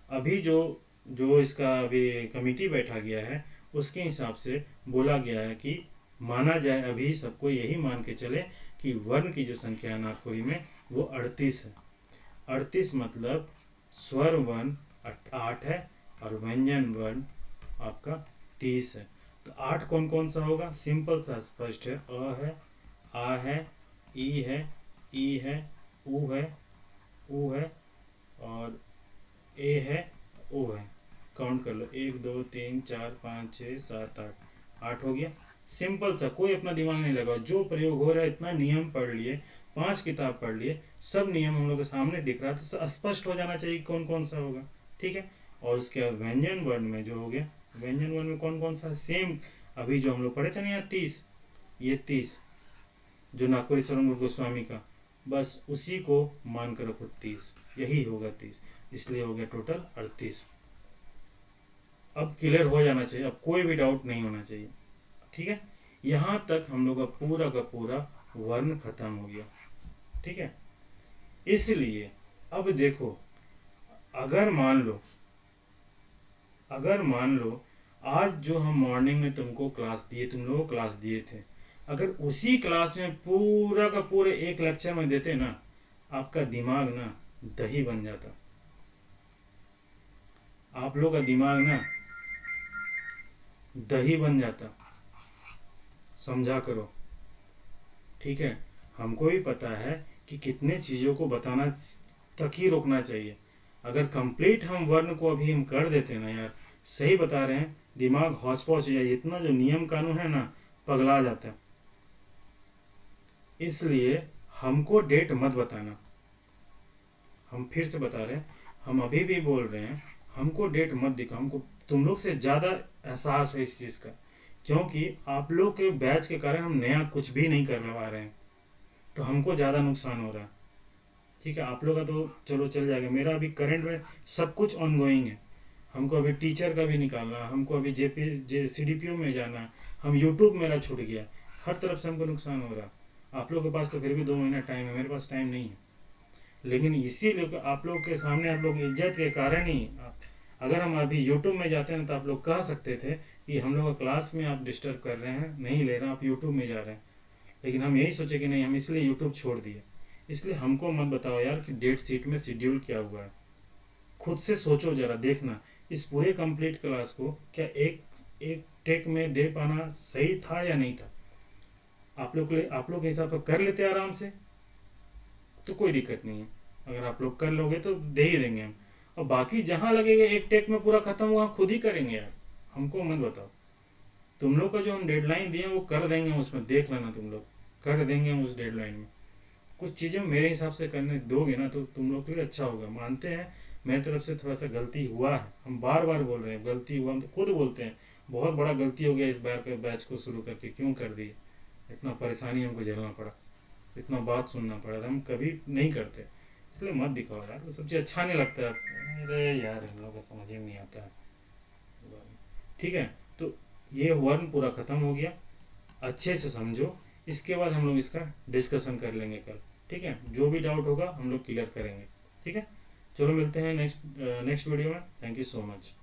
अभी जो जो इसका अभी कमेटी बैठा गया है, उसके हिसाब से बोला गया है कि माना जाए, अभी सबको यही मान के चले कि वर्ण की जो संख्या है नागपुरी में वो 38 है। 38 मतलब स्वर वर्ण 8 है और व्यंजन वर्ण आपका 30 है। तो 8 कौन कौन सा होगा, सिंपल सा स्पष्ट है, अ है, आ है, ई है, ई है, उ है, उ है, और ए है, ओ है। काउंट कर लो, 1 2 3 4 5 6 7 8, 8 हो गया। सिंपल सा, कोई अपना दिमाग नहीं लगाओ, जो प्रयोग हो रहा है इतना नियम पढ़ लिए, 5 किताब पढ़ लिए, सब नियम हम लोग के सामने दिख रहा है, तो स्पष्ट हो जाना चाहिए कौन कौन सा होगा, ठीक है। और उसके बाद व्यंजन वर्ण में जो हो गया, व्यंजन वर्ण में कौन कौन सा, सेम अभी जो हम लोग पढ़े थे ना यहाँ 30, ये 30, जो नागपुरी सरंग गोस्वामी का, बस उसी को मान कर रखो 30, यही होगा 30, इसलिए हो गया टोटल 38। अब क्लियर हो जाना चाहिए, अब कोई भी डाउट नहीं होना चाहिए। ठीक है, यहाँ तक हम लोग का पूरा वर्ण खत्म हो गया। ठीक है, इसलिए अब देखो, अगर मान लो आज जो हम मॉर्निंग में तुमको क्लास दिए, तुम लोगों को क्लास दिए थे, अगर उसी क्लास में पूरा का पूरा एक लेक्चर में देते ना, आपका दिमाग ना दही बन जाता। आप लोग का दिमाग ना दही बन जाता। समझा करो। ठीक है, हमको भी पता है कि कितने चीज़ों को बताना तक ही रोकना चाहिए। अगर कंप्लीट हम वर्ण को अभी हम कर देते ना यार, सही बता रहे हैं, दिमाग हौच पौच हो जाए, इतना जो नियम कानून है ना, पगला जाता है। इसलिए हमको डेट मत बताना। हम फिर से बता रहे हैं, हम अभी भी बोल रहे हैं, हमको डेट मत दिखाओ। हमको तुम लोग से ज़्यादा एहसास है इस चीज़ का, क्योंकि आप लोग के बैच के कारण हम नया कुछ भी नहीं कर पा रहे हैं, तो हमको ज़्यादा नुकसान हो रहा है। ठीक है, आप लोग का तो चलो चल जाएगा, मेरा अभी करंट में सब कुछ ऑन गोइंग है। हमको अभी टीचर का भी निकालना, हमको अभी CDPO में जाना, हम यूट्यूब मेरा छूट गया, हर तरफ से हमको नुकसान हो रहा। आप लोग के पास तो फिर भी 2 महीना टाइम है, मेरे पास टाइम नहीं है। लेकिन इसीलिए आप लोग के सामने, आप लोग इज्जत के कारण ही अगर हम अभी यूट्यूब में जाते हैं तो आप लोग कह सकते थे कि हम लोग क्लास में आप डिस्टर्ब कर रहे हैं, नहीं ले रहे हैं, आप यूट्यूब में जा रहे हैं। लेकिन हम यही सोचे कि नहीं, हम इसलिए यूट्यूब छोड़ दिए। इसलिए हमको मत बताओ यार कि डेट शीट में शेड्यूल क्या हुआ है। खुद से सोचो जरा, देखना इस पूरे कंप्लीट क्लास को क्या एक एक टेक में दे पाना सही था या नहीं था। आप लोग के हिसाब से कर लेते आराम से तो कोई दिक्कत नहीं है। अगर आप लोग कर लोगे तो दे ही देंगे हम, और बाकी जहाँ लगेगा एक टेक में पूरा खत्म हुआ, खुद ही करेंगे यार, हमको मत बताओ। तुम लोग का जो हम डेडलाइन दिए वो कर देंगे, उसमें देख लेना, तुम लोग कर देंगे हम उस डेडलाइन में। कुछ चीज़ें मेरे हिसाब से करने दोगे ना तो तुम लोग के लिए अच्छा होगा। मानते हैं मेरी तरफ से थोड़ा सा गलती हुआ है, हम बार बार बोल रहे हैं गलती हुआ, हम तो खुद बोलते हैं बहुत बड़ा गलती हो गया इस बार के बैच को शुरू करके, क्यों कर दिए, इतना परेशानी हमको झेलना पड़ा, इतना बात सुनना पड़ा था, हम कभी नहीं करते। इसलिए मत दिखाओ यार, वो सब चीज़ अच्छा नहीं लगता है। अरे यार हम लोग को समझ ही नहीं आता है। ठीक है, तो ये वर्ण पूरा ख़त्म हो गया, अच्छे से समझो। इसके बाद हम लोग इसका डिस्कशन कर लेंगे कल। ठीक है, जो भी डाउट होगा हम लोग क्लियर करेंगे। ठीक है, चलो मिलते हैं नेक्स्ट वीडियो में। Thank you so much.